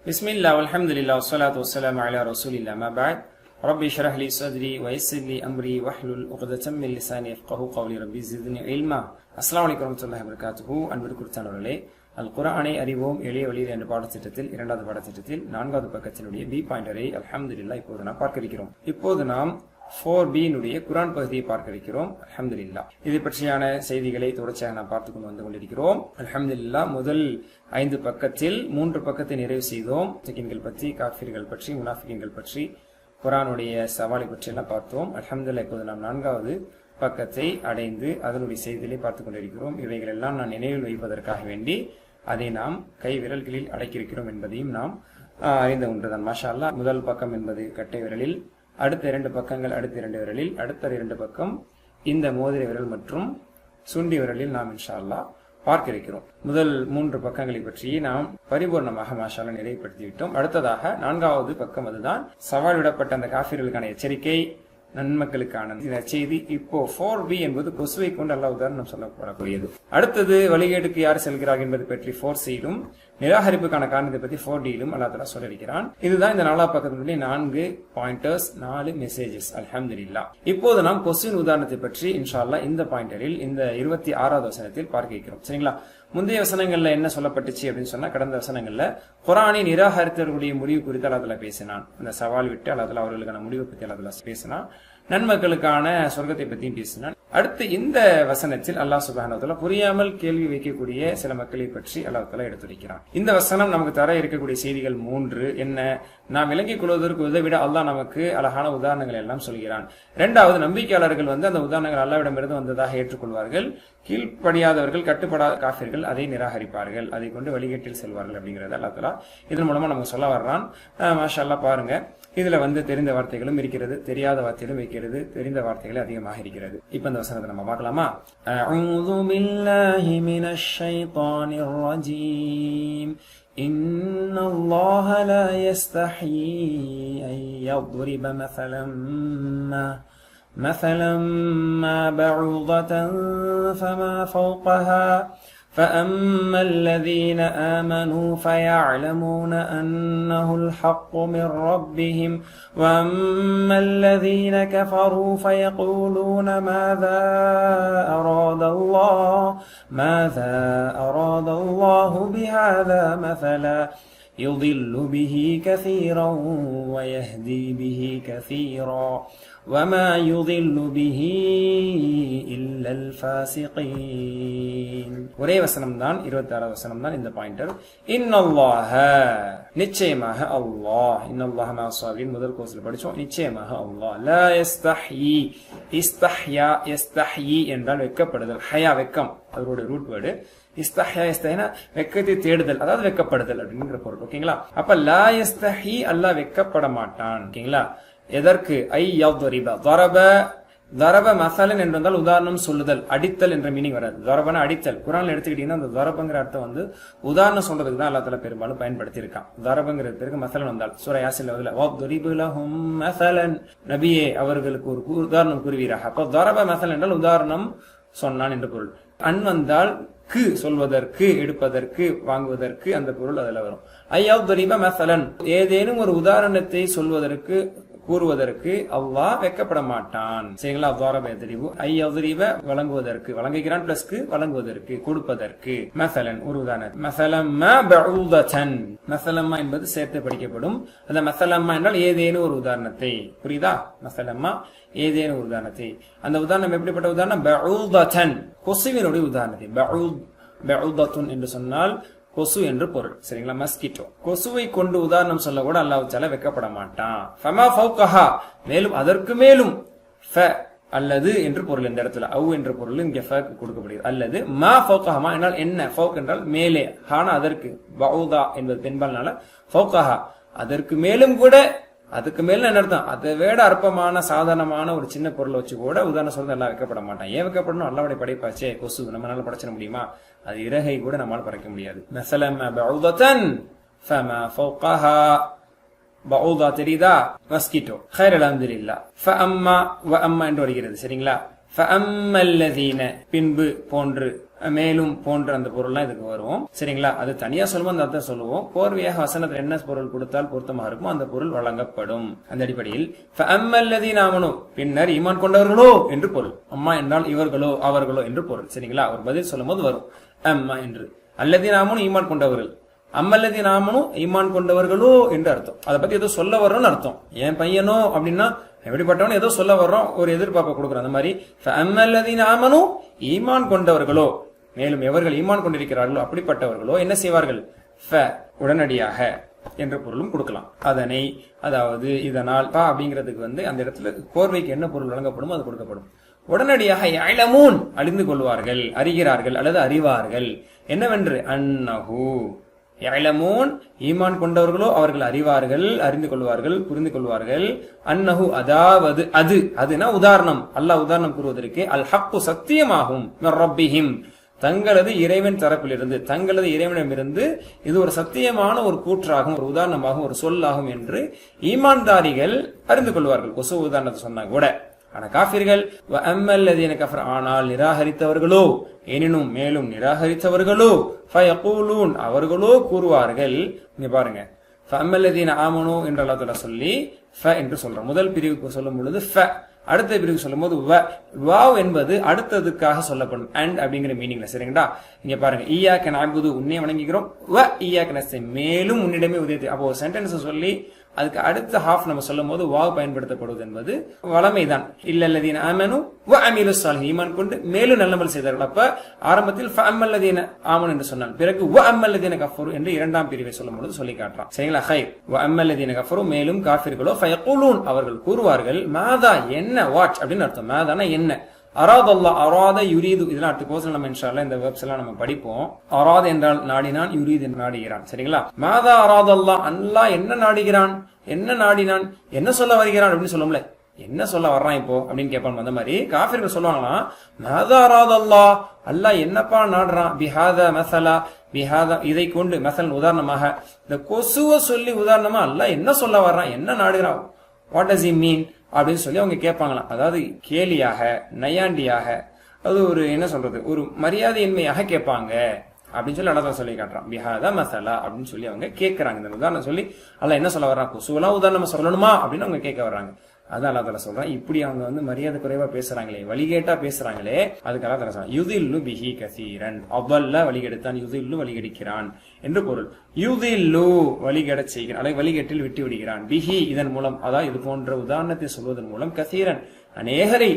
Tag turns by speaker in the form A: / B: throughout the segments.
A: பிஸ்மில்லா அல்ஹம்துலில்லாஹ் வஸ்ஸலாத்து வஸ்ஸலாமு அலா ரசூலில்லாஹ் அம்மா பஅத் ரப்பி ஷ்ரஹ் லி ஸத்ரி வ யஸ்ஸிர் லி அம்ரி வஹ்லுல் உக்ததம் மின் லிசானி யஃப்கஹு கவ்லி ரப்பி ஸித்னி இல்மா. அஸ்ஸலாமு அலைக்கும் வரஹ்மத்துல்லாஹி வ பரகாத்துஹு. அன்பிற்கு குறித்தானவர்களே, அல் குர்ஆனை அறிவோம் எளிய வழியில் என்ற பாடத்திட்டத்தில் இரண்டாவது பாடத்திட்டத்தில் 4வது பக்கத்தினுடைய பி பாயிண்டரை அல்ஹம்துலில்லாஹ் இப்போது நாம் பார்க்க இருக்கிறோம். இப்போது நாம் 4B குர்ஆன் பகுதியை பார்க்க இருக்கிறோம். அல்ஹம்துலில்லாஹ் இது பற்றியான செய்திகளை தொடர்ச்சியாக நாம் பார்த்துக் கொண்டு வந்து கொண்டிருக்கிறோம். அல்ஹம்துலில்லாஹ் முதல் 5 பக்கத்தில் 3 பக்கத்தை நிறைவு செய்தோம். முஸ்லிம்கள் பற்றி, காஃபிர்கள் பற்றி, முனாஃபிகீன்கள் பற்றி, குர்ஆனுடைய சவாலை பற்றி எல்லாம் பார்த்தோம். அல்ஹம்துலில்லாஹ் இப்போது நாம் 4வது பக்கத்தை அடைந்து அதனுடைய செய்திகளை பார்த்துக் கொண்டிருக்கிறோம். இவைகள் எல்லாம் நான் நினைவில் வைப்பதற்காக வேண்டி அதை நாம் கை விரல்களில் அடக்கியிருக்கிறோம் என்பதையும் நாம் அறிந்த ஒன்றுதான். மாஷா அல்லாஹ். முதல் பக்கம் என்பது கட்டை விரலில், அடுத்த 2 பக்கங்கள் அடுத்த 2 விரலில், அடுத்த 2 பக்கம் இந்த மோதிர விரல் மற்றும் சுண்டி விரலில் நாம் இன்ஷா அல்லாஹ் பார்க்க இருக்கிறோம். முதல் 3 பக்கங்களை பற்றி நாம் பரிபூர்ணமாக மாஷா அல்லாஹ் நிறைவுபடுத்திவிட்டோம். அடுத்ததாக 4வது பக்கம், அதுதான் சவால் விடப்பட்ட அந்த காஃபிர்களுக்கான எச்சரிக்கை, நன்மக்களுக்கான செய்தி. இப்போ 4B என்பது கொசுவை கொண்டு அல்லாஹ் உதாரணம் சொல்லப்படக்கூடியது. அடுத்தது வழிகேடுக்கு யார் செல்கிறார் என்பது பற்றி 4Cயிலும், நிராகரிப்புக்கான காரணத்தை பற்றி 4Dயிலும் அல்லாஹ் தஆலா சொல்லியிருக்கிறான். இதுதான் இந்த 4வது பக்கத்தினுடைய 4 பாயிண்டர்ஸ், 4 மெசேஜஸ். அல்ஹம்துலில்லாஹ். இப்போது நாம் கொசுவின் உதாரணத்தை பற்றி இன்ஷா அல்லாஹ் இந்த பாயிண்டரில் இந்த 26வது வசனத்தில் பார்க்க இருக்கிறோம். சரிங்களா? முந்தைய வசனங்கள்ல என்ன சொல்லப்பட்டுச்சு அப்படின்னு சொன்னா, கடந்த வசனங்கள்ல குர்ஆனை நிராகரித்தவர்களுடைய முடிவு குறித்து அல்லாஹ் தஆலா பேசினான். அந்த சவால் விட்டு அல்லாஹ் தஆலா அவர்களுக்கான முடிவை பற்றி அல்லாஹ் தஆலா பேசினான். நன்மக்களுக்கான சொர்க்கத்தை பற்றியும் பேசினான். அடுத்து இந்த வசனத்தில் அல்லாஹ் சுப்ஹானஹு வ தஆலா புரியாமல் கேள்வி வைக்கக்கூடிய சில மக்களை பற்றி அல்லாஹ் தஆலா எடுத்துரைக்கிறான். இந்த வசனம் நமக்கு தர இருக்கக்கூடிய செய்திகள் 3 என்ன? நாம் விளங்கிக் கொள்வதற்கு உதவிட அல்லாஹ் நமக்கு அழகான உதாரணங்கள் எல்லாம் சொல்கிறான். 2வது, நம்பிக்கையாளர்கள் அந்த உதாரணங்கள் அல்லாஹ்விடமிருந்து வந்ததாக ஏற்றுக்கொள்வார்கள். கீழ்ப்படியாதவர்கள், கட்டுப்படாத காஃபிர்கள் அதை நிராகரிப்பார்கள், அதை கொண்டு வழிகேட்டில் செல்வார்கள் அப்படிங்கறத அல்லாஹ் தஆலா இதன் மூலமா நமக்கு சொல்ல வர்றான். மாஷா அல்லாஹ். பாருங்க, இதுல தெரிந்த வார்த்தைகளும் இருக்கிறது, தெரியாத வார்த்தைகளும் இருக்கிறது, தெரிந்த வார்த்தைகள் அதிகமாக இருக்கிறது. இப்ப இந்த வசனத்தை நம்ம பார்க்கலாமா? அஊது பில்லாஹி மினஷ் ஷைத்தானிர் ரஜீம். இன்னல்லாஹ லா யஸ்தஹீ அன் யضرب مثلا ما بعوضة فما فوقها فأما الذين آمنوا فيعلمون أنه الحق من ربهم وأما الذين كفروا فيقولون ماذا أراد الله بهذا مثلا يضل به كثيرا ويهدي به كثيرا وما يضل به إلا الفاسقين. ஒரே வசனம் தான், 26வது வசனம் தான் இந்த பாயிண்டர். இன்னல்லாஹ, நிச்சயமாக அல்லாஹ், இன்னல்லாஹ மஅஸ்-ஸாபிரீன் முதல் கோர்ஸ்ல படிச்சோம். நிச்சயமாக அல்லாஹ், லா யஸ்தஹி, இஸ்தஹ்யா, யஸ்தஹி என்றால் வெட்கப்படுதல், ஹயா வெக்கம், அதோட ரூட் வேர்டு. இஸ்தஹ்யா, இஸ்தஹினா வெக்கத்தை தேடுதல், அதாவது வெட்கப்படுதல் அப்படிங்கிற பொருள். ஓகேங்களா? அப்ப லா யஸ்தஹி, அல்லாஹ் வெட்கப்பட மாட்டான். ஓகேங்களா? எதற்கு? ஐ யضرب, தரப மசலன் என்றால் உதாரணம் சொல்லுதல், அடித்தல் என்ற மீனிங் வராது. தரபன அடித்தல். குர்ஆன்ல எடுத்துக்கிட்டீங்கன்னா அந்த தரபங்கிற அர்த்தம் உதாரணம் சொல்றதுக்கு தான் அல்லாஹ் தஆலா பெரும்பாலும் பயன்படுத்தி இருக்கான். தரபங்கிற பேருக்கு மசலன் வந்தால் சூரா யாசின்ல வضرب لهم مثلا, நபியே அவர்களுக்கு ஒரு உதாரணம் கூறுவீராக. அப்ப தரப மசலன் என்றால் உதாரணம் சொன்னான் என்று பொருள். அன் வந்தால் க்கு, சொல்வதற்கு, எடுப்பதற்கு, வாங்குவதற்கு அந்த பொருள் அதுல வரும். ஐ யضرب مثلا, ஏதேனும் ஒரு உதாரணத்தை சொல்வதற்கு, கூறுவதற்கு அல்லாஹ் வெட்கப்பட மாட்டான். சரிங்களா? ضرب يضرب, ஐ யضرب வழங்குவதற்கு, வழங்குகிறான் பிளஸ்க்கு வழங்குவதற்கு, கொடுப்பதற்கு. மஸலன் ஒரு உதாரணம். மஸலம்மா பஊதத்தன், மஸலம்மா என்பது சேர்த்து படிக்கப்படும். அந்த மஸலம்மா என்றால் ஏதேனும் ஒரு உதாரணத்தை. புரியுதா? மஸலம்மா ஏதேனும் ஒரு உதாரணத்தை. அந்த உதாரணம் எப்படிப்பட்ட உதாரணம்? பஊதத்தன், கொசுவினுடைய உதாரணத்தை. பஊதத்துன் என்று சொன்னால் கொசு என்று பொருள். சரிங்களா? மஸ்கிட்டோ. கொசுவை கொண்டு உதாரணம் சொல்ல கூட அல்லாஹ் தஆலா வெட்கப்பட மாட்டான். ஃபமா ஃபௌகஹா, மேலும் அதற்கு மேலும், ஃப அல்லது என்று பொருள் இந்த இடத்துல, அவ் என்ற பொருள் இங்க ஃபக்கு கொடுக்கப்படுகிறது. அல்லது மா ஃபௌகஹா, மா என்றால் என்ன, ஃபௌக் என்றால் மேலே, ஹானா அதற்கு, பஊதா என்பது பெண்பால்னால ஃபௌகஹா, அதற்கு மேலும் கூட. அதுக்கு மேல என்ன அர்த்தம்? அதை விட அற்பமான சாதாரணமான ஒரு சின்ன பொருளை வச்சு கூட உதாரணம் சொல்றது எல்லாம் வைக்கப்பட மாட்டான். ஏன் வைக்கப்படணும்? அல்லாஹ்வுடைய படைப்பாச்சே கொசு, நம்மளால படைச்சிட முடியுமா? அது இறகை கூட நம்மால் படைக்க முடியாது. மஸலம்மா பஊதத்தன் ஃபமா ஃபௌகஹா, பஊதா தெரியுதா? மஸ்கிட்டோ. கைர் அல்ஹம்துலில்லாஹ். ஃபஅம்மா வ அம்மா என்று வருகிறது. சரிங்களா? ஃபஅம்மா அல்லதீன, பின்பு போன்று, மேலும் போன்ற அந்த பொருள்லாம் இதுக்கு வரும். சரிங்களா? அது தனியா சொல்லுவோம், அந்த அர்த்தம் சொல்லுவோம். கோர்வையாக வசனத்தில் என்ன பொருள் கொடுத்தால் பொருத்தமாக இருக்குமோ அந்த பொருள் வழங்கப்படும். அந்த அடிப்படையில் பின்னர் ஈமான் கொண்டவர்களோ என்று பொருள். அம்மா என்றால் இவர்களோ அவர்களோ என்று பொருள். சரிங்களா? ஒரு பதில் சொல்லும் போது வரும் அம்மா என்று. அல்லதீனாமனு ஈமான் கொண்டவர்கள், அம்மல்லதீனாமனு ஈமான் கொண்டவர்களோ என்று அர்த்தம். அதை பத்தி ஏதோ சொல்ல வர்றோம்னு அர்த்தம். என் பையனோ அப்படின்னா எப்படிப்பட்டவனு ஏதோ சொல்ல வர்றோம், ஒரு எதிர்பார்ப்பை கொடுக்குறோம். அந்த மாதிரி அம்மல்லதீனாமனு ஈமான் கொண்டவர்களோ, மேலும் எவர்கள் ஈமான் கொண்டிருக்கிறார்களோ அப்படிப்பட்டவர்களோ என்ன செய்வார்கள்? உடனடியாக என்ற பொருளும் கொடுக்கலாம். அதனை, அதாவது இதனால் அப்படிங்கிறதுக்கு அந்த இடத்துல கோர்வைக்கு என்ன பொருள் வழங்கப்படும் அது கொடுக்கப்படும். உடனடியாக யஅலமூன் அறிந்து கொள்வார்கள், அறிகிறார்கள் அல்லது அறிவார்கள். என்னவென்று? அன்னஹு யஅலமூன் ஈமான் கொண்டவர்களோ அவர்கள் அறிவார்கள், அறிந்து கொள்வார்கள், புரிந்து கொள்வார்கள். அன்னஹு அதாவது அதுனா உதாரணம், அல்லாஹ் உதாரணம் கூறுவதற்கு அல் ஹக்கு சத்தியமாகும் மிர் ரப்பிஹிம் தங்களது இறைவன் தரப்பிலிருந்து, தங்களது இறைவனிடமிருந்து இது ஒரு சத்தியமான ஒரு கூற்றாகும், ஒரு உதாரணமாகும், ஒரு சொல்லாகும் என்று ஈமான்தாரிகள் அறிந்து கொள்வார்கள். கொசு உதாரணத்தை சொன்னாங்க கூட. ஆனா காஃபிர்கள் ஆனால் நிராகரித்தவர்களோ, எனினும் மேலும் நிராகரித்தவர்களோ ஃபயகூலூன் அவர்களோ கூறுவார்கள். இங்க பாருங்க, ஃபஅம்மல்லதீன ஆமனூ என்று அல்லாஹ் தஆலா சொல்லி ஃப என்று சொல்றோம். முதல் பிரிவுக்கு சொல்லும் பொழுது ஃப, அடுத்த பிரிவு சொல்லும் போது வாவ் என்பது அடுத்ததுக்காக சொல்லப்படும் அண்ட் அப்படிங்கிற மீனிங்ல. சரிங்களா? இங்க பாருங்க, ஈயாக்க நஅபுது உன்னை வணங்குகிறோம், வ ஈயாக்க நஸ்தஈன் மேலும் உன்னிடமே உதவி. அப்போ ஒரு சென்டென்ஸ் சொல்லி அதுக்கு அடுத்த ஹாஃப் நம்ம சொல்லும் போது வாவ் பயன்படுத்தப்படுவது என்பது வளமைதான். இல்லல்லதீன ஆமனு வ அமீலுஸ் ஸாலிஹீன் ஈமான் கொண்டு மேலும் நல்லமல் செய்தார்கள். அப்ப ஆரம்பத்தில் ஃபஅம்மல்லதீன ஆமனு என்று சொன்னான், பிறகு வ அம்மல்லதீன கஃபரு என்று இரண்டாம் பிரிவை சொல்லும் பொழுது சொல்லி காட்டுறான். சரிங்களா? ஹைர். வ அம்மல்லதீன கஃபரு மேலும் காஃபிர்களோ ஃபயகூலூன் அவர்கள் கூறுவார்கள், மாதா என்ன, வாட் அப்படின்னு அர்த்தம். மாதானா என்ன, அராத் அல்லாஹ் அராத யுரீது இதெல்லாம் அடுத்த கோர்ஸ்ல நம்ம இன்ஷா அல்லாஹ் இந்த வெப்ஸ் எல்லாம் நம்ம படிப்போம். அராத் என்றால் நாடினான், யுரீது என்று நாடுகிறான். சரிங்களா? மாதா அராத் அல்லாஹ் அல்லாஹ் என்ன நாடுகிறான், என்ன நாடினான், என்ன சொல்ல வருகிறான் அப்படின்னு சொல்லும்ல, என்ன சொல்ல வர்றான் இப்போ அப்படின்னு கேட்பான். அந்த மாதிரி காஃபிர்கள் சொல்லுவாங்களாம், மாதா அராத் அல்லாஹ் அல்லாஹ் என்னப்பா நாடுறான், பிஹாதா மஸலா பிஹாதா இதை கொண்டு மஸல் உதாரணமாக இந்த கொசுவை சொல்லி உதாரணமா அல்லாஹ் என்ன சொல்ல வர்றான், என்ன நாடுகிறான், வாட் டஸ் ஹி மீன் அப்படின்னு சொல்லி அவங்க கேட்பாங்களாம். அதாவது கேலியாக, நையாண்டியாக, அது ஒரு என்ன சொல்றது, ஒரு மரியாதையின்மையாக கேட்பாங்க அப்படின்னு சொல்லி அல்லாஹ் சொல்லி காட்டுறான். பிஹாதா மஸலா அப்படின்னு சொல்லி அவங்க கேட்கறாங்க. இந்த உதாரணம் சொல்லி அல்லாஹ் என்ன சொல்ல வர்றான், கொசுவெல்லாம் உதாரணமா சொல்லணுமா அப்படின்னு அவங்க கேட்க வர்றாங்க. அதான் அல்லாஹ் தஆலா சொல்றான், இப்படி அவங்க மரியாதை குறைவா பேசுறாங்களே, வழிகேட்டா பேசுறாங்களே, அதுக்கு அல்லாஹ் தஆலா சொல்றான், யுதில்லு பிஹி கஸீரன் அவல்ல வழிகெடுத்தான், யுதில்லு வழிகெடுக்கிறான் என்று பொருள். யுதில்லு வழிகெடச் செய்கிறான், அல்லது வழிகேட்டில் விட்டு விடுகிறான். பிஹி இதன் மூலம், அதாவது இது போன்ற உதாரணத்தை சொல்வதன் மூலம் கஸீரன் அநேகரை,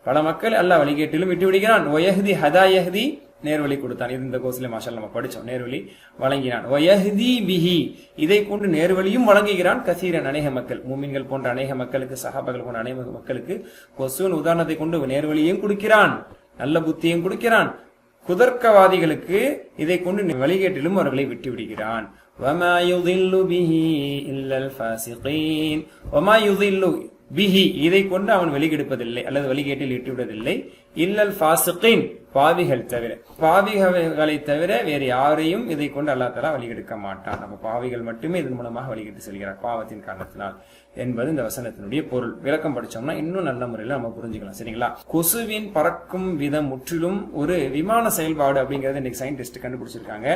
A: பல மக்கள் அல்லாஹ் வழிகேட்டிலும் விட்டு விடுகிறான். வயஹ்தி ஹதாயஹ்தி நேர்வழி கொடுத்தான். இது இந்த கோர்ஸ்ல மாஷா நம்ம படிச்சோம். நேர்வழி வழங்கினான். வயஹ்தி பிஹி இதை கொண்டு நேர்வழியும் வழங்குகிறான். கசீரன் அநேக மக்கள், மூமின்கள் போன்ற அநேக மக்களுக்கு, சஹாபாக்கள் போன்ற அநேக மக்களுக்கு கொசுவின் உதாரணத்தை கொண்டு நேர்வழியும் கொடுக்கிறான், நல்ல புத்தியும் கொடுக்கிறான். குதர்க்கவாதிகளுக்கு இதை கொண்டு வழிகேட்டிலும் அவர்களை விட்டு விடுகிறான். வமா யுதில்லு பிஹி இல்லல் ஃபாசிகீன் வமா யுதில்லு பிஹி இதை கொண்டு அவன் வெளிகெடுப்பதில்லை அல்லது வழிகேட்டில் விட்டுவிடுவதில்லை. இல்லல் ஃபாசிகீன் பாவிகள் தவிர, பாவிகளை தவிர வேறு யாரையும் இதை கொண்டு அல்லாஹ் தஆலா வழிகெடுக்க மாட்டான். நம்ம பாவிகள் மட்டுமே இதன் மூலமாக வழிகெட்டு செல்கிறார் பாவத்தின் காரணத்தினால் என்பது இந்த வசனத்தினுடைய பொருள். விளக்கம் படிச்சோம்னா இன்னும் நல்ல முறையில் நம்ம புரிஞ்சுக்கலாம். சரிங்களா? கொசுவின் பறக்கும் விதம் முற்றிலும் ஒரு விமான செயல்பாடு அப்படிங்கறது இன்னைக்கு சயின்டிஸ்ட் கண்டுபிடிச்சிருக்காங்க.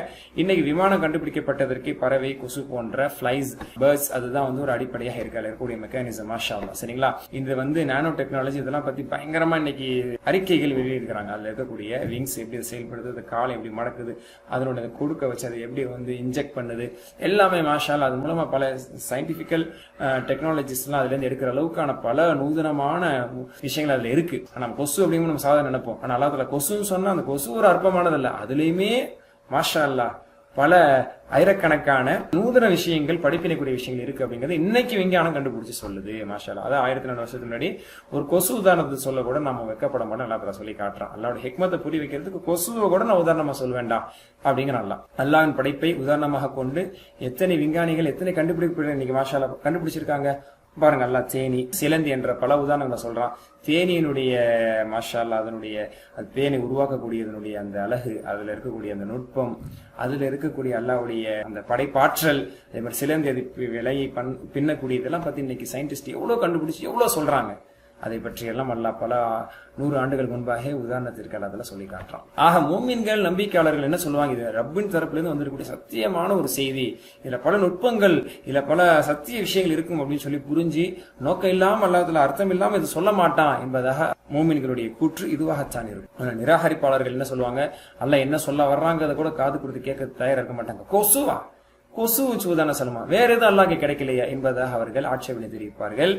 A: இன்னைக்கு விமானம் கண்டுபிடிக்கப்பட்டதற்கு பறவை, கொசு போன்ற பிளைஸ், பேர்ட்ஸ் அதுதான் ஒரு அடிப்படையாக இருக்கக்கூடிய மெக்கானிசம். மாஷா அல்லாஹ். சரிங்களா? இது நானோ டெக்னாலஜி இதெல்லாம் பத்தி பயங்கரமா இன்னைக்கு அறிக்கைகள் வெளியிடுறாங்க. அதுல இருக்கக்கூடிய விங்ஸ் எப்படி செயல்படுது, அது காலை எப்படி மடக்குது, அதனுடைய கொடுக்க வச்சு அதை எப்படி இன்ஜெக்ட் பண்ணுது, எல்லாமே மாஷா அல்லாஹ். அது மூலமா பல சயின்டிபிக்கல் டெக்னாலஜிஸ் எல்லாம் அதுல இருந்து எடுக்கிற அளவுக்கான பல நூதனமான விஷயங்கள் அதுல இருக்கு. ஆனா கொசு அப்படிங்கிற நம்ம சாதாரண நினைப்போம். ஆனா அல்லாஹ் தஆலா கொசுன்னு சொன்னா அந்த கொசு ஒரு அற்பமானது இல்ல, அதுலயுமே மாஷா அல்லாஹ் பல ஆயிரக்கணக்கான நூதன விஷயங்கள், படிப்பினைக்கூடிய விஷயங்கள் இருக்கு அப்படிங்கறது இன்னைக்கு விஞ்ஞானம் கண்டுபிடிச்சு சொல்லுது. மாஷா அல்லாஹ். அதாவது 1400 வருஷத்துக்கு முன்னாடி ஒரு கொசு உதாரணத்தை சொல்ல கூட நம்ம வெக்கப்பட மாட்டோம். அல்லாஹ் தஆலா சொல்லி காட்டுறான். அல்லாஹ்வோட ஹிக்மத்தை புரிய வைக்கிறதுக்கு கொசுவை கூட நான் உதாரணமா சொல்ல வேண்டாம் அப்படிங்கிற அல்லாஹ். அல்லாஹ்வின் படைப்பை உதாரணமாக கொண்டு எத்தனை விஞ்ஞானிகள், எத்தனை கண்டுபிடிப்புகள் இன்னைக்கு மாஷா அல்லாஹ் கண்டுபிடிச்சிருக்காங்க பாருங்க. அல்லாஹ் தேனி, சிலந்தி என்ற பல உதாரணங்களை சொல்றான். தேனியினுடைய மாஷா அல்லாஹ் அதனுடைய தேனை உருவாக்கக்கூடியதனுடைய அந்த அழகு, அதுல இருக்கக்கூடிய அந்த நுட்பம், அதுல இருக்கக்கூடிய அல்லாஹ்வுடைய அந்த படைப்பாற்றல், அதே மாதிரி சிலந்தி அது விலையை பின்னக்கூடிய இதெல்லாம் பத்தி இன்னைக்கு சயின்டிஸ்ட் எவ்வளவு கண்டுபிடிச்சு எவ்வளவு சொல்றாங்க. அதை பற்றியெல்லாம் அல்லாஹ் பல 100 ஆண்டுகள் முன்பாக உதாரணத்திற்கு அதில் சொல்லி காட்டுறான். ஆக மூமின்கள் நம்பிக்கையாளர்கள் என்ன சொல்லுவாங்க, இது ரப்பின் தரப்பிலிருந்து வந்திருக்கக்கூடிய சத்தியமான ஒரு செய்தி, இதுல பல நுட்பங்கள், இதுல பல சத்திய விஷயங்கள் இருக்கும் அப்படின்னு சொல்லி புரிஞ்சு நோக்கம் இல்லாம அல்லாஹ்வுல அர்த்தம் இல்லாம இது சொல்ல மாட்டான் என்பதாக மூமின்களுடைய கூற்று இதுவாகத்தான் இருக்கும். நிராகரிப்பாளர்கள் என்ன சொல்லுவாங்க, அல்லாஹ் என்ன சொல்ல வர்றாங்கிறத கூட காது கொடுத்து கேட்க தயாரா இருக்க மாட்டாங்க. கொசு வச்சுதான சொல்லுமா, வேற எதுவும் அல்லாஹ்க்கு கிடைக்கலையா என்பதாக அவர்கள் ஆட்சேபனை தெரிவிப்பார்கள்.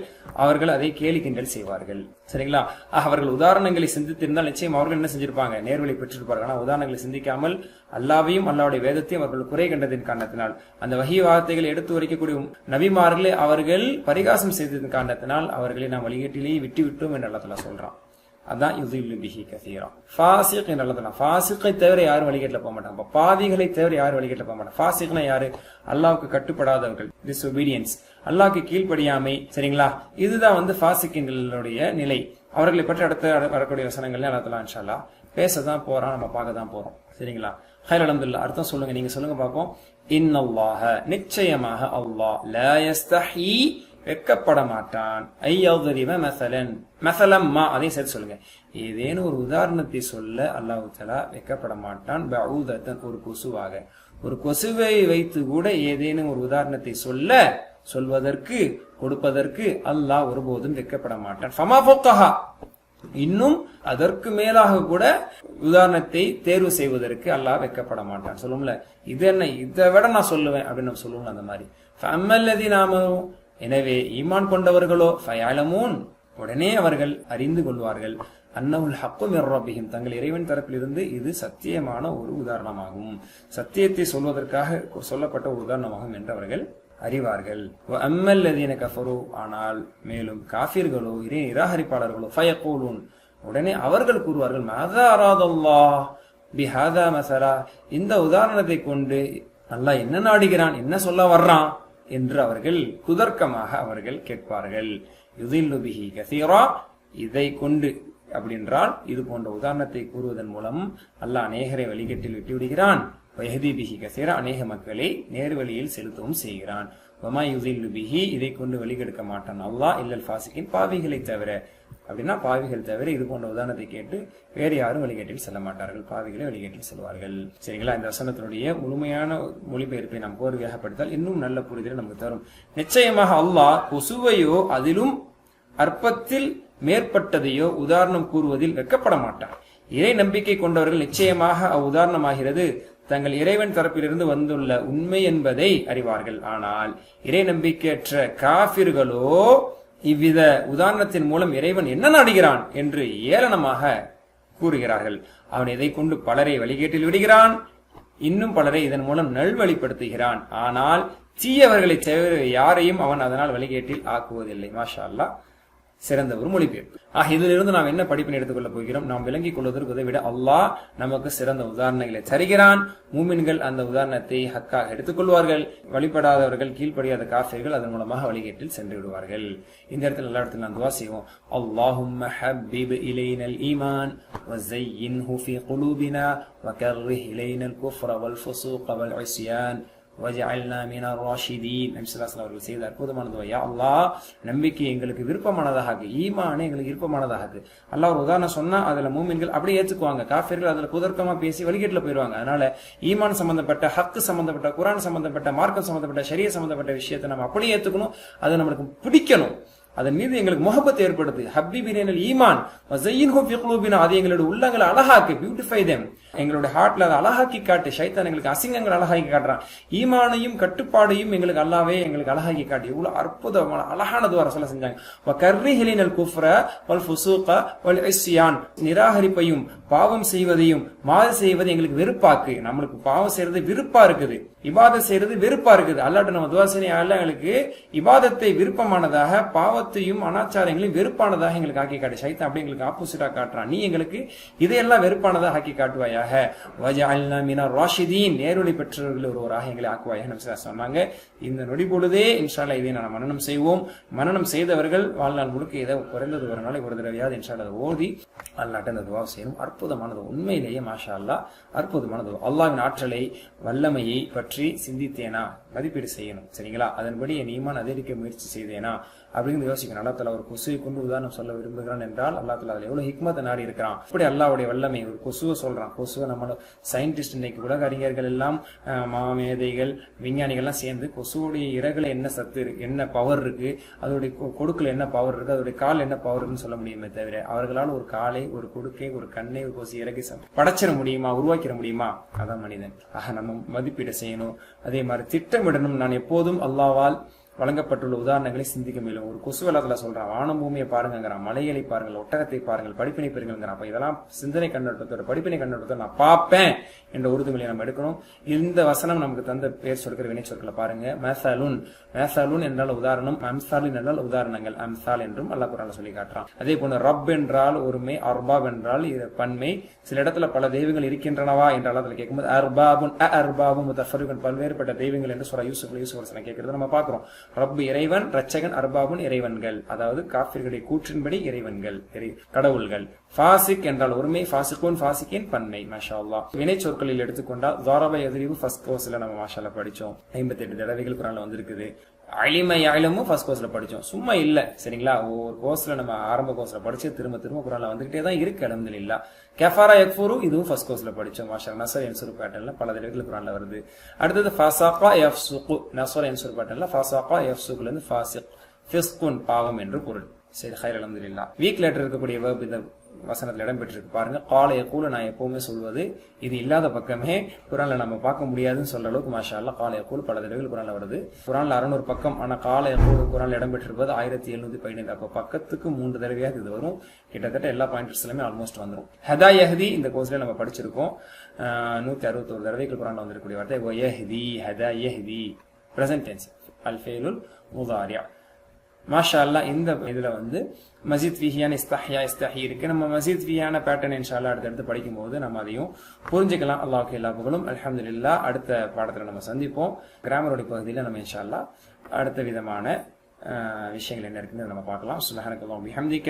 A: அவர்கள் அதை கேலி கிண்டல் செய்வார்கள். சரிங்களா? அவர்கள் உதாரணங்களை சிந்தித்திருந்தால் நிச்சயம் அவர்கள் என்ன செஞ்சிருப்பாங்க, நேர்வழி பெற்றிருப்பார்கள். ஆனா உதாரணங்களை சிந்திக்காமல் அல்லாஹ்வையும் அல்லாஹ்வுடைய வேதத்தையும் அவர்கள் குறை கண்டதின் காரணத்தினால், அந்த வஹி வார்த்தைகளை எடுத்து உரைக்கக்கூடிய நபிமார்களை அவர்கள் பரிகாசம் செய்ததன் காரணத்தினால் அவர்களை நாம் வழிகேட்டிலேயே விட்டுவிட்டோம் என்று அல்லாஹ் தஆலா சொல்றான். அதான் யுதில்லு பிஹி கஸீரா. ஃபாசிக் என்று அல்லாஹ் தஆலா, ஃபாசிக்கை தவிர யாரும் வழிகேட்டில போக மாட்டாங்க. பாவிகளை தவிர யாரும் வழிகேட்டில போக மாட்டாங்க. ஃபாசிக்னா யாரு? அல்லாஹ்வுக்கு கட்டுப்படாதவர்கள், டிஸ்ஒபீடியன்ஸ், அல்லாஹ்வுக்கு கீழ்ப்படியாமை. சரிங்களா? இதுதான் ஃபாசிக்கின்களுடைய நிலை. அவர்களை பற்றி அடுத்த வரக்கூடிய வசனங்கள்ல அல்லாஹ் தஆலா இன்ஷா அல்லாஹ் பேசதான் போறான், நம்ம பார்க்க தான் போறோம். சரிங்களா? ஹைர், அல்ஹம்துலில்லாஹ். அர்த்தம் சொல்லுங்க, நீங்க சொல்லுங்க பார்ப்போம். இன்னல்லாஹ, நிச்சயமாக அல்லாஹ், லா யஸ்தஹி, வெக்கப்பட மாட்டான். அதையும் சேர்த்து சொல்லுங்க. ஏதேனும் ஒரு உதாரணத்தை சொல்ல அல்லாஹ் தஆலா வெக்கப்பட மாட்டான். பஊதத்தன், ஒரு கொசுவாக, ஒரு கொசுவை வைத்து கூட ஏதேனும் ஒரு உதாரணத்தை சொல்வதற்கு கொடுப்பதற்கு அல்லாஹ் ஒருபோதும் வெக்கப்பட மாட்டான். ஃபமா ஃபௌகஹா, இன்னும் அதற்கு மேலாக கூட உதாரணத்தை தேர்வு செய்வதற்கு அல்லாஹ் வெக்கப்பட மாட்டான். சொல்லும்ல, இது என்ன, இதை விட நான் சொல்லுவேன் அப்படின்னு நம்ம சொல்லுவோம். அந்த மாதிரி ஃபஅம்மல்லதீன ஆமனூ, எனவே ஈமான் கொண்டவர்களோ, ஃபயஅலமூன், உடனே அவர்கள் அறிந்து கொள்வார்கள், அன்னஹுல் ஹக்கு மிர் ரப்பிஹிம், தங்கள் இறைவன் தரப்பிலிருந்து இது சத்தியமான ஒரு உதாரணமாகும், சத்தியத்தை சொல்வதற்காக சொல்லப்பட்ட ஒரு உதாரணமாகும் என்று அவர்கள் அறிவார்கள். அம்மல்லதீன கஃபரு, ஆனால் மேலும் காஃபிர்களோ, இறை நிராகரிப்பாளர்களோ, ஃபயகூலூன், உடனே அவர்கள் கூறுவார்கள், மாதா அராதல்லாஹ் பிஹாதா மஸலா, இந்த உதாரணத்தை கொண்டு அல்லாஹ் என்ன நாடுகிறான், என்ன சொல்ல வர்றான் என்று அவர்கள் குதர்க்கமாக அவர்கள் கேட்பார்கள். யுதில்லு பிஹி கஸீரா, இதை கொண்டு அப்படின்றால் இது போன்ற உதாரணத்தை கூறுவதன் மூலம் அல்லாஹ் அநேகரை வழிகட்டில் விட்டுவிடுகிறான். வயஹ்தி பிஹி கஸீரா, அநேக மக்களை நேர்வழியில் செலுத்தவும் செய்கிறான். வமா யுதில்லு பிஹி, இதை கொண்டு வழிகெடுக்க மாட்டான் அல்லாஹ் இல்லல் ஃபாசிகின், பாவிகளை தவிர. அப்படின்னா பாவிகள் தவிர இது போன்ற உதாரணத்தை கேட்டு வேறு யாரும் வழிகேட்டில் செல்ல மாட்டார்கள், பாவிகளை வழிகேட்டில் செல்வார்கள். சரிங்களா? இந்த வசனத்தினுடைய முழுமையான மொழிபெயர்ப்பை நாம் கோர்வையாக படித்தால் இன்னும் நல்ல புரிதலை நமக்கு தரும். நிச்சயமாக அல்லாஹ் கொசுவையோ அதிலும் அற்பத்தில் மேற்பட்டதையோ உதாரணம் கூறுவதில் வெட்கப்பட மாட்டார். இறை நம்பிக்கை கொண்டவர்கள் நிச்சயமாக உதாரணமாகிறது தங்கள் இறைவன் தரப்பிலிருந்து வந்துள்ள உண்மை என்பதை அறிவார்கள். ஆனால் இறை நம்பிக்கையற்ற காஃபிர்களோ இவ்வித உதாரணத்தின் மூலம் இறைவன் என்ன நாடுகிறான் என்று ஏளனமாக கூறுகிறார்கள். அவன் இதை கொண்டு பலரை வழிகேட்டில் விடுகிறான், இன்னும் பலரை இதன் மூலம் நல்வழிப்படுத்துகிறான். ஆனால் தீயவர்களை தவிர யாரையும் அவன் அதனால் வழிகேட்டில் ஆக்குவதில்லை. மாஷா அல்லாஹ், சிறந்த ஒரு மொழிபெயர்ப்பு. இதிலிருந்து நாம் என்ன படிப்பினை எடுத்துக்கொள்ள போகிறோம்? நாம் விளங்கிக் கொள்வதற்கு உதவிட அல்லாஹ் நமக்கு சிறந்த உதாரணங்களை தருகிறான். மூமின்கள் அந்த உதாரணத்தை ஹக்காக எடுத்துக்கொள்வார்கள். வழிபடாதவர்கள், கீழ்ப்படியாத காஃபிர்கள் அதன் மூலமாக வழிகேட்டில் சென்று விடுவார்கள். இந்த இடத்துல எல்லா இடத்துல நாம் துஆ செய்வோம். அல்லாஹும்ம ஹப்பிப் இலைனல் ஈமான் வஸய்யின்ஹு ஃபீ குலூபினா வகர்ரிஹ் இலைனல் குஃப்ர வல் ஃபுசூக வல் இஸ்யான் வஜஅல்னா மினர் ராஷிதீன். நபி ஸல்லல்லாஹு அலைஹி வஸல்லம் செய்த அற்புதமான துஆ. யா அல்லாஹ், நம்பிக்கை எங்களுக்கு விருப்பமானதாக ஆக்கு, ஈமான் எங்களுக்கு விருப்பமானதாக ஆக்கு. அல்லாஹ் ஒரு உதாரணம் சொன்னா அதுல மூமின்கள் அப்படியே ஏத்துக்குவாங்க, காஃபிர்கள் அதுல குதர்க்கமா பேசி வழிகேட்டுல போயிடுவாங்க. அதனால ஈமான் சம்பந்தப்பட்ட, ஹக்கு சம்பந்தப்பட்ட, குர்ஆன் சம்பந்தப்பட்ட, மார்க்கம் சம்பந்தப்பட்ட, ஷரிய சம்பந்தப்பட்ட விஷயத்தை நம்ம அப்படியே ஏத்துக்கணும். அது நம்மளுக்கு பிடிக்கணும், அதன் மீது எங்களுக்கு முஹப்பத் ஏற்படுது. ஹப்பீப் இலைனல் ஈமான் வஸய்யின்ஹு ஃபீ குலூபினா, அது எங்களுடைய உள்ளங்களை அழகாக்கு, பியூட்டிஃபை them, எங்களுடைய ஹார்ட்ல அதை அழகாக்கி காட்டு. ஷைத்தான் எங்களுக்கு அசிங்கங்கள் அழகாக்கி காட்டுறான். ஈமானையும் கட்டுப்பாடையும் எங்களுக்கு அல்லாவே எங்களுக்கு அழகாக்கி காட்டு. இவ்வளவு அற்புதமான அழகான துஆ ரசூலுல்லாஹ் செஞ்சாங்க. வகர்ரிஹ் இலைனல் குஃப்ர வல் ஃபுசூக வல் இஸ்யான், நிராகரிப்பையும் பாவம் செய்வதையும் மாறு செய்வதை எங்களுக்கு வெறுப்பாக்கு. நம்மளுக்கு பாவம் செய்யறது விருப்பா இருக்குது, இபாதத் செய்யறது வெறுப்பா இருக்குது. அல்லாஹ்ட்ட நம்ம துஆ செய்ய, அல்லாஹ் எங்களுக்கு இபாதத்தை விருப்பமானதாக, பாவத்தையும் அனாச்சாரங்களையும் வெறுப்பானதாக எங்களுக்கு ஆக்கி காட்டு. ஷைத்தான் அப்படி எங்களுக்கு ஆப்போசிட்டா காட்டுறான். நீ எங்களுக்கு இதையெல்லாம் வெறுப்பானதாக ஆக்கி காட்டுவாயாக ஆக்குவாயாக, வஜஅல்னா மினர் ராஷிதீன் நேர்வழி பெற்றவர்கள் ஒருவராக எங்களை ஆக்குவாயாக நம்ம சொன்னாங்க. இந்த நொடி பொழுதே இன்ஷா அல்லாஹ் இதை நாம் மனனம் செய்வோம். மனனம் செய்தவர்கள் வாழ்நாள் முழுக்க இதை குறைந்தது ஒரு நாளை ஒரு தடவையாவது இன்ஷா அல்லாஹ் ஓதி அல்லாஹ்ட்ட அந்த துஆ செய்யணும். அற்புதமானது, உண்மையிலேயே மாஷா அல்லாஹ் அற்புதமானது. அல்லாஹ்வின் ஆற்றலை வல்லமையை பற்றி சிந்தித்தேனா, மதிப்பீடு செய்யணும். சரிங்களா? அதன்படி என் ஈமான் அதிகரிக்க முயற்சி செய்தேனா அப்படின்னு யோசிக்கணும். அல்லா தஆலா ஒரு கொசுவை கொண்டு உதாரணம் சொல்ல விரும்புகிறான் என்றால் அல்லா தஆலா அதுல எவ்வளவு ஹிக்மத்தை நாடி இருக்கிறான். இப்படி அல்லாஹ்வுடைய வல்லமை ஒரு கொசுவை சொல்றான். கொசுவை நம்ம சயின்டிஸ்ட், இன்னைக்கு உலக அறிஞர்கள் எல்லாம் மாமேதைகள் விஞ்ஞானிகள்லாம் சேர்ந்து கொசுவுடைய இறகுல என்ன சத்து இருக்கு, என்ன பவர் இருக்கு, அதோடைய கொடுக்குல என்ன பவர் இருக்கு, அதோடைய கால் என்ன பவர் இருக்குன்னு சொல்ல முடியுமே தவிர அவர்களால் ஒரு காலை, ஒரு கொடுக்கை, ஒரு கண்ணை, ஒரு கொசு இறகை படைச்சிட முடியுமா, உருவாக்கிட முடியுமா? அதான் மனிதன். ஆக நம்ம மதிப்பீடு செய்யணும். அதே மாதிரி திட்டமிடணும். நான் எப்போதும் அல்லாஹ்வால் வழங்கப்பட்டுள்ள உதாரணங்களை சிந்திக்க மேலும். ஒரு கொசு வளத்துல சொல்றான், வானம் பூமியை பாருங்கிறான், மலைகளை பாருங்கள், ஒட்டகத்தை பாருங்கள், படிப்பினை பெறுங்கிறான். அப்ப இதெல்லாம் சிந்தனை கண்ணோட்டத்தோட, படிப்பினை கண்ணோட்டத்தோட நான் பார்ப்பேன் என்ற உறுதிமொழியை நம்ம எடுக்கணும். இந்த வசனம் நமக்கு தந்த பேர் சொற்கிற வினை சொற்களை பாருங்க. மசாலுன், மசாலுன் என்றால் உதாரணம், அம்சாலின் என்றால் உதாரணங்கள், அம்சால் என்றும் அல்லாஹ் குர்ஆன்ல சொல்லி காட்டுறான். அதே போல ரப் என்றால் ஒருமை, அர்பாப் என்றால் பன்மை. சில இடத்துல பல தெய்வங்கள் இருக்கின்றனவா என்ற அல்லாஹ்ல கேட்கும்போது அர்பாபுன் அர்பாபும் முத்தஃபரிகுன் பல்வேறுபட்ட தெய்வங்கள் என்று சொல்ற யூசுஃப் கேட்கறது நம்ம பார்க்கிறோம். ரப் இறைவன், ரட்சகன், அர்பாபுன் இறைவன்கள், அதாவது காஃபிர்களுடைய கூற்றின்படி இறைவன்கள், கடவுள்கள். ஃபாசிக் என்றால் ஒருமை, ஃபாசிகுன் ஃபாசிகின் பன்மை. மாஷா அல்லாஹ். வினை சொற்களில் எடுத்துக்கொண்டால் ضرب يضرب ஃபர்ஸ்ட் கோர்ஸ்ல நம்ம மாஷா அல்லாஹ் படிச்சோம். 58 தடவைகள் குர்ஆன்ல வந்திருக்குது. அலிமை அலிமும் ஃபர்ஸ்ட் கோர்ஸ்ல படிச்சோம். சும்மா இல்ல, சரிங்களா? ஒவ்வொரு கோர்ஸ்ல நம்ம ஆரம்ப கோர்ஸ்ல படிச்சு திரும்ப திரும்ப குர்ஆன்ல வந்துகிட்டே தான் இருக்கு. அல்ஹம்துலில்லாஹ். கஃபாரா யக்ஃபுரு இதுவும் ஃபர்ஸ்ட் கோர்ஸ்ல படிச்சோம். மாஷா அல்லாஹ். நஸர் யன்சுரு பேட்டர்ன்ல பல தடவைகள் குர்ஆன்ல வருது. அடுத்து ஃபஸாகா யஃப்ஸுகு, நஸர் யன்சுரு பேட்டர்ன்ல ஃபஸாகா யஃப்ஸுகுல இருந்து ஃபாசிக், ஃபிஸ்குன் பாவம் என்று பொருள். சரி, ஹைர், அல்ஹம்துலில்லாஹ். வீக் லெட்டர் இருக்கக்கூடிய வெர்ப் இந்த வசனத்தில் இடம்பெற்றிருக்கு பாருங்க. கால யகூல, நான் எப்பவுமே சொல்வது, இது இல்லாத பக்கமே குர்ஆன்ல நம்ம பார்க்க முடியாதுன்னு சொல்ற அளவுக்கு மாஷா அல்லாஹ் கால யகூல் பல தடவைகள் குர்ஆன்ல வருது. குர்ஆன்ல 600 பக்கம், ஆனா கால யகூல் குர்ஆன்ல இடம்பெற்றிருப்பது 1715. அப்ப பக்கத்துக்கு 3 தடவையாவது இது வரும். கிட்டத்தட்ட எல்லா பாயிண்டர்ஸ்லயுமே ஆல்மோஸ்ட் வந்துடும். ஹதா யஹ்தி இந்த கோர்ஸ்ல நம்ம படிச்சிருக்கோம். 161 தடவைகள் குர்ஆன்ல வந்திருக்கக்கூடிய வார்த்தை யஹ்தி, ஹதா யஹ்தி, பிரசன்ட் டென்ஸ், அல் ஃபீலுல் முதாரி. மாஷா அல்லாஹ். இந்த இதுல வந்து மஜித் ஃபிஹியான இஸ்தஹ்யா இஸ்தஹி இருக்கு. நம்ம மஜித் ஃபிஹியான பேட்டர்ன் இன்ஷா அல்லாஹ் அடுத்தடுத்து படிக்கும் போது நம்ம அதையும் புரிஞ்சுக்கலாம். அல்லாஹ்வுக்கு எல்லா புகழும். அல்ஹம்துலில்லாஹ். அடுத்த பாடத்துல நம்ம சந்திப்போம். கிராமருடைய பகுதியில நம்ம இன்ஷா அல்லாஹ் அடுத்த விதமான விஷயங்கள் என்ன இருக்குன்னு நம்ம பார்க்கலாம். சுப்ஹானக்கல்லாஹு பிஹம்திக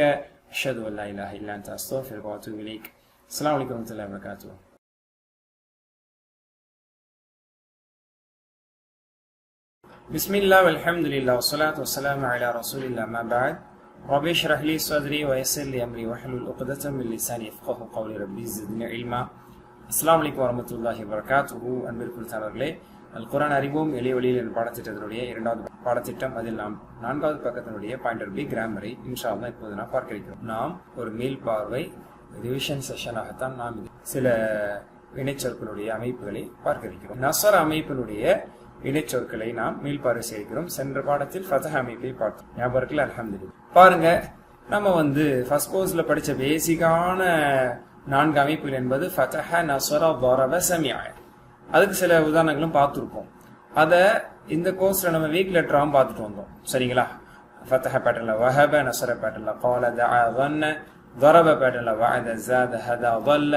A: அஷ்ஹது அல்லா இலாஹ இல்லா அன்த அஸ்தக்ஃபிருக வ அத்தூபு இலைக். அஸ்ஸலாமு அலைக்கும் வரஹ்மத்துல்லாஹி வ பரகாத்துஹு. பிஸ்மில்லாஹ் வல்ஹம்துலில்லாஹ் வஸ்ஸலாத்து வஸ்ஸலாமு அலா ரசூலில்லாஹ். மா பஅத். ரப்பி ஷ்ரஹ் லி ஸத்ரி வ யஸ்ஸிர் லி அம்ரி வஹ்லுல் உக்ததம் மின் லிசானி யஃப்கஹு கௌலி. ரப்பி ஸித்னி இல்மா. அஸ்ஸலாமு அலைக்கும் வரஹ்மத்துல்லாஹி வ பரகாத்துஹு. அன்பிற்குரிய சகோதரர்களே, அல் குர்ஆன் அறிவோம் எளிய வழியில் என்ற பாடத்திட்டத்தினுடைய 2வது பாடத்திட்டம். அதில் நாம் 4வது பக்கத்தினுடைய பாயிண்டர் பி கிராமரை இன்ஷா அல்லாஹ் இப்போது நாம் பார்க்க இருக்கிறோம். நாம் ஒரு மீள் பார்வை ரிவிஷன் செஷனாகத்தான் நாம் சில வினைச்சொற்களுடைய அமைப்புகளை பார்க்க இருக்கிறோம். நஸர் அமைப்பினுடைய வினைச்சொற்களை நாம் மீள்பார்வை செய்கிறோம். சென்ற பாடத்தில் ஃபதஹ் அமைப்பை பார்த்தோம். ஞாபகம் இருக்குல்ல? அல்ஹம்துலில்லாஹ். பாருங்க, நம்ம வந்து ஃபர்ஸ்ட் கோர்ஸ்ல படிச்ச பேசிக்கான 4 அமைப்புகள் என்பது ஃபதஹ, நஸர, ضرب, சமிஅ. அதுக்கு சில உதாரணங்களும் பார்த்துருக்கோம். அத இந்த கோர்ஸ்ல நம்ம வீக் லெட்டராகவும் பார்த்துட்டு வந்தோம். சரிங்களா? ஃபதஹ பேட்டர்ல வஹப, நஸர பேட்டர்ல قال, دعا, ظن, ضرب பேட்டர்ல வஅத, زاد, ஹதா, ضل.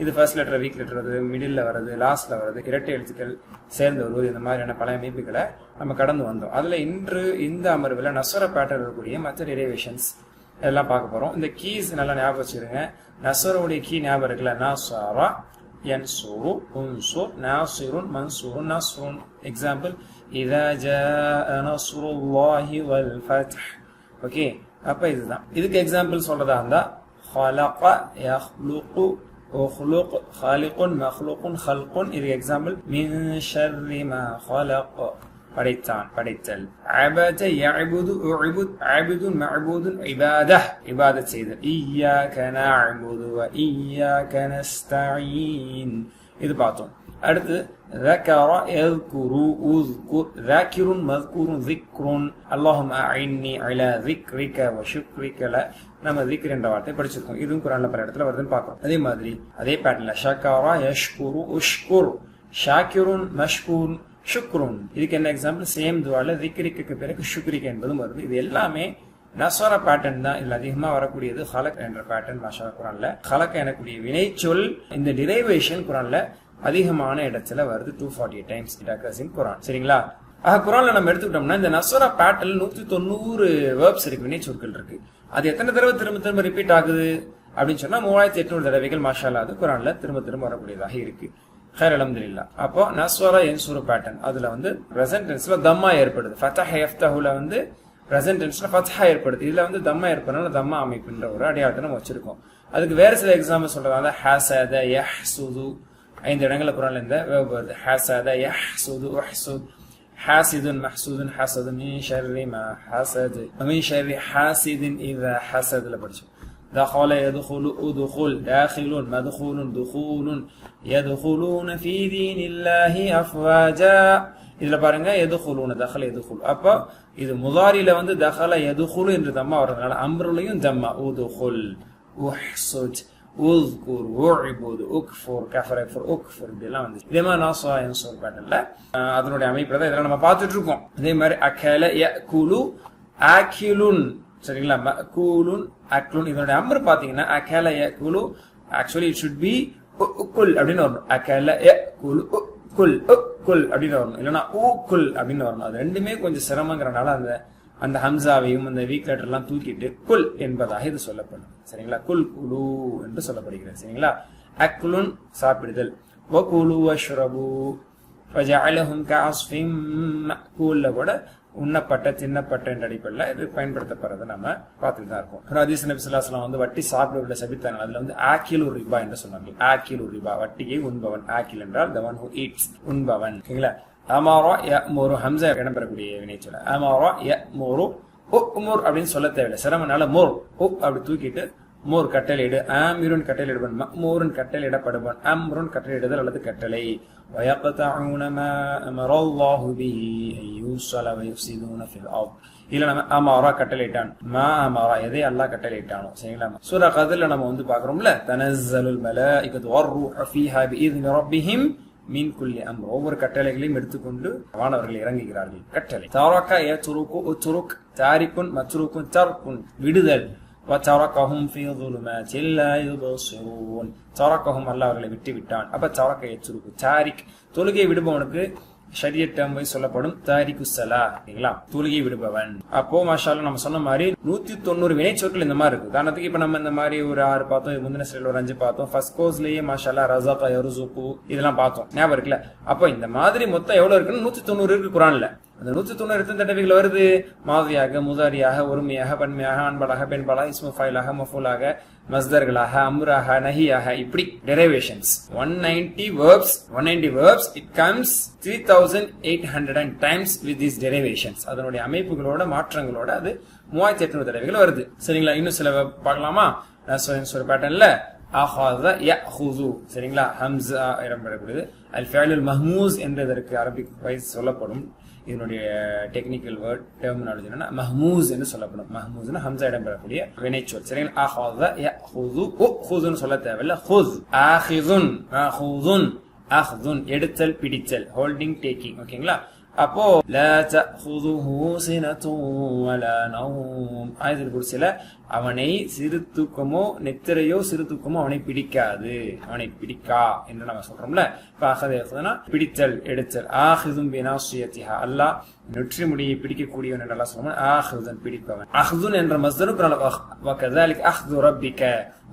A: இது ஃபர்ஸ்ட் லெட்டர், வீக் லெட்டர் வருது, மிடில்ல வருது, லாஸ்ட்ல வருது, இரட்டை எழுத்துக்கள் சேர்ந்து வருவது. இந்த மாதிரியான பல அமைப்புகளை நம்ம கடந்து வந்தோம். அதுல இன்று இந்த அமர்வுல நஸர பேட்டர்ன் இருக்கக்கூடிய மற்ற டெரிவேஷன்ஸ் எல்லாம் பார்க்க போறோம். இந்த கீஸ் நல்லா ஞாபகம் வச்சுருங்க. நஸருடைய கீ ஞாபகம் இருக்குல்ல? நஸர, யன்சுரு, உன்சுர், நாசிருன், மன்சூருன், நஸ்ருன். எக்ஸாம்பிள், இதா ஜாஅ நஸ்ருல்லாஹி வல் ஃபத்ஹ். ஓகே, அப்ப இதுதான். இதுக்கு எக்ஸாம்பிள் சொல்றதா இருந்தா خلق, يخلق, اخلق, خالق, مخلوق, خلق. இது எக்ஸாம்பிள். من شر ما خلق, படைத்தான், படைத்தல். عبد, يعبد, اعبد, عبد, معبود, عباده, இபாதத் செய்தல். إياك نعبد وإياك نستعين. இது பார்த்தோம். அடுத்து ذكر, يذكر, اذكر, ذاكر, مذكور, ذكر. اللهم أعني على ذكرك وشكرك. நம்ம ذكر என்ற வார்த்தை படிச்சிருக்கோம். இதுவும் குர்ஆன்ல பல இடத்துல வருதுன்னு பார்க்கிறோம். அதே மாதிரி அதே பேட்டர்ன்ல ஷக்கர, யஷ்குரு, உஷ்குர், ஷாக்கிருன், மஷ்கூர், ஷுக்ருன். இதுக்கு என்ன எக்ஸாம்பிள்? சேம் துவால ذكرக்கு பிறகு ஷுக்ரிக் என்பதும் வருது. இது எல்லாமே நஸ்வரா பேட்டர்ன் தான் இதுல அதிகமா வரக்கூடியது. ஹலக் என்ற பேட்டர்ன் மாஷா குரான்ல ஹலக் எனக்கூடிய வினைச்சொல் இந்த டிரைவேஷன் குரான்ல அதிகமான இடத்துல வருது. 248 டைம்ஸ் இட் அக்கர்ஸ் இன் குரான். சரிங்களா? குரான்ல நம்ம எடுத்துக்கிட்டோம்னா இந்த நஸ்வரா பேட்டர்ன் 190 வேர்ப்ஸ் இருக்கு, வினைச்சொற்கள் இருக்கு. அது எத்தனை தடவை திரும்ப திரும்ப ரிப்பீட் ஆகுது அப்படின்னு சொன்னா 3800 தடவைகள் மாஷா அல்லாஹ் அது குரான்ல திரும்ப திரும்ப வரக்கூடியதாக இருக்கு. ஹைர் அல்ஹம்துலில்லாஹ். அப்போ நஸ்வரா யன்சுரு பேட்டர்ன் அதுல வந்து பிரசன்ட் டென்ஸ்ல தம்மா ஏற்படுது. ஃபதஹ் யஃப்தஹுல வந்து பிரசன்ட் டென்ஸ்ல ஃபத்ஹா ஏற்படுது. இதுல வந்து தம்மா ஏற்படுறதுனால தம்மா அமைப்புன்ற ஒரு அடையாளத்தை நம்ம வச்சிருக்கோம். அதுக்கு வேற சில எக்ஸாம்பிள் சொல்றதால ஹஸத யஹ்சுது 5 இடங்கள்ல குரான்ல இந்த வேர்ப் வருது. ஹஸத யஹ்சுது வஹ்சுத் ஹாசிதுன் மஹ்சூதுன் ஹஸது மின் ஷர்ரி மா ஹஸத் மின் ஷர்ரி ஹாசிதின் இதா ஹஸத்ல படிச்சோம். دخل يدخل ادخل داخل مدخول دخول يدخلون في دين الله افواجا. இதுல பாருங்க يدخلون دخل يدخل. அப்ப இது முதாரில வந்து دخل يدخل என்று தம்மா வரதுனால அம்ருலயும் தம்மா udkhul uhsud உذ்குர் உஅபுது உக்ஃபுர் கஃபர் யக்ஃபுர் உக்ஃபுர் இதெல்லாம் வந்து இதே மாதிரி நாஸா யன்சுர் பேட்டர்ன்ல அதனுடைய அமைப்பு தான் இதெல்லாம் நம்ம பார்த்துட்டு இருக்கோம். அதே மாதிரி அகல யகுலு ஆகிலுன். சரிங்களா? மஅகூலுன் அக்லுன் இதனுடைய அம்ர் பாத்தீங்கன்னா அகல யகுலு ஆக்சுவலி இட் ஷுட் பி உக்குல் அப்படின்னு வரணும். அகல யகுலு உக்குல் உக்குல் அப்படின்னு வரணும், இல்லைன்னா ஊக்குல் அப்படின்னு வரணும். அது ரெண்டுமே கொஞ்சம் சிரமங்கிறனால அந்த ஹம்சாவையும் அந்த வீக் லெட்டர் எல்லாம் தூக்கிட்டு குல் என்பதாக இது சொல்லப்படும். சரிங்களா? குல் குலு என்று சொல்லப்படுகிறது. சரிங்களா? அக்லுன் சாப்பிடுதல், வகுலு வஷ்ரபு ஃபஜஅலஹும் கஅஸ்ஃபிம் மஅகூல்ல கூட உண்ணப்பட்ட தின்னப்பட்ட என்ற அடிப்படையில் இது பயன்படுத்தப்படுறதை நம்ம பார்த்துட்டு தான் இருக்கோம். ஹதீஸ் நபி ஸல்லல்லாஹு அலைஹி வஸல்லம் வந்து வட்டி சாப்பிடுவதில் சபித்தாங்க. அதுல வந்து ஆக்கிலு ரிபா என்று சொன்னாங்க. ஆக்கிலு ரிபா வட்டியை உண்பவன். ஆக்கில் என்றால் the one who eats உண்பவன். ஓகேங்களா? அமாரா யஅமுரு ஹம்ஸா இடம்பெறக்கூடிய வினைச்சொல். அமாரா யஅமுரு உம்ர் அப்படின்னு சொல்ல தேவையில்லை. சிரமனால மோர் அப்படி தூக்கிட்டு மோர் கட்டளையிடு, ஆமிருன் கட்டளையிடுவன், மஅமூருன் கட்டளையிடப்படுவன், அம்ருன் கட்டளையிடுதல் அல்லது கட்டளை. வயக்தஊன மா அமரல்லாஹு பிஹி அய்யுஸல வயுஃசிதுன ஃபில் அர்த். இல்ல நம்ம அமாரா கட்டளையிட்டான், மா அமாரா எதை அல்லாஹ் கட்டளையிட்டானோ. சரிங்களா? சூரா கத்ர்ல நம்ம வந்து பாக்குறோம்ல தனஸ்ஸலுல் மலாயிகத்து வர்ரூஹு ஃபீஹா பிஇذن ரப்பிஹிம் மின் குல்லி அம்ர். ஒவ்வொரு கட்டளைகளையும் எடுத்துக்கொண்டு வானவர்கள் இறங்குகிறார்கள். கட்டளை தரக யத்ருக்கு உத்ருக் தாரிக்குன் மத்ருக்குன் தர்க்குன் விடுதல். وَتَرَكَهُمْ فِي ظُلُمَاتٍ لَا يُبْصِرُونَ. தரக்கஹும் அல்லாஹ் அவர்களை விட்டு விட்டான். அப்ப தரக்க யத்ருக்கு தாரிக் தொழுகை விடுபவனுக்கு ஷரியத் டேர்ம் வைஸ் சொல்லப்படும் தாரிக்கு ஸலா. சரிங்களா? தொழுகை விடுபவன். அப்போ மாஷா அல்லாஹ் நம்ம சொன்ன மாதிரி 190 வினைச்சொற்கள் இந்த மாதிரி இருக்கு. உதாரணத்துக்கு இப்ப நம்ம இந்த மாதிரி ஒரு 6 பார்த்தோம், முந்தின ஸ்லைட்ல ஒரு 5 பார்த்தோம். ஃபர்ஸ்ட் கோர்ஸ்லயே மாஷா அல்லாஹ் ரஸக யர்ஸுகு இதெல்லாம் பார்த்தோம். ஞாபகம் இருக்குல்ல? அப்போ இந்த மாதிரி மொத்தம் எவ்வளவு இருக்குன்னு 190 இருக்கு குர்ஆன்ல. அந்த 190 எத்தனை தடவைகள் வருது? மாதியாக, முதாரியாக, ஒருமையாக, பன்மையாக, ஆண்பாலாக, பெண்பாலாக, இஸ்மு ஃபைலாக, மஃபூலாக, மஸ்தர்களாக, அம்ராக, நஹியாக, இப்படி derivations 190 verbs it comes 3800 times with these derivations. அதனுடைய அமைப்புகளோட மாற்றங்களோட அது 3800 தடவைகள் வருது. சரிங்களா? இன்னும் சில பார்க்கலாமா? ஒரு பேட்டர்ன்ல அஹத யஅஹுது. சரிங்களா? ஹம்ஸா இடம்பெறக்கூடியது. அல் ஃபிஅலுல் மஹ்மூஸ் என்றதற்கு அரபிக் வைஸ் சொல்லப்படும். இதனுடைய டெக்னிக்கல் வேர்ட் டெர்மினாலஜி என்னன்னா மஹ்மூஸ் என்று சொல்லப்படும். மஹ்மூஸ்னா ஹம்ஸா இடம்பெறக்கூடிய வினைச்சொல். சரிங்களா? அஹத யஅஹுது உஹுதுன்னு சொல்ல தேவையில்ல. ஹுஸ் ஆஹிதுன் மஹூதுன் அஹ்துன் எடுத்தல் பிடித்தல் ஹோல்டிங் டேக்கிங். ஓகேங்களா? அப்போ லா தஅஹுதுஹு சினத்துன் வலா நௌம் ஆயத்துல் குர்சில அவனை சிறு தூக்கமோ நெத்திரையோ சிறு தூக்கமோ அவனை பிடிக்காது, அவனை பிடிக்கா என்று நம்ம சொல்றோம்ல. பிடித்தல் எடுத்தல். ஆஹிதும் பினாசியத்திஹா அல்லாஹ் நெற்றி முடியை பிடிக்கக்கூடியவன் என்று அல்லாஹ் சொல்லுவான். ஆஹிதுன் பிடிப்பவன். அஹ்துன் என்ற மஸ்தருக்கு வகதாலிக் அஹ்து ரப்பிக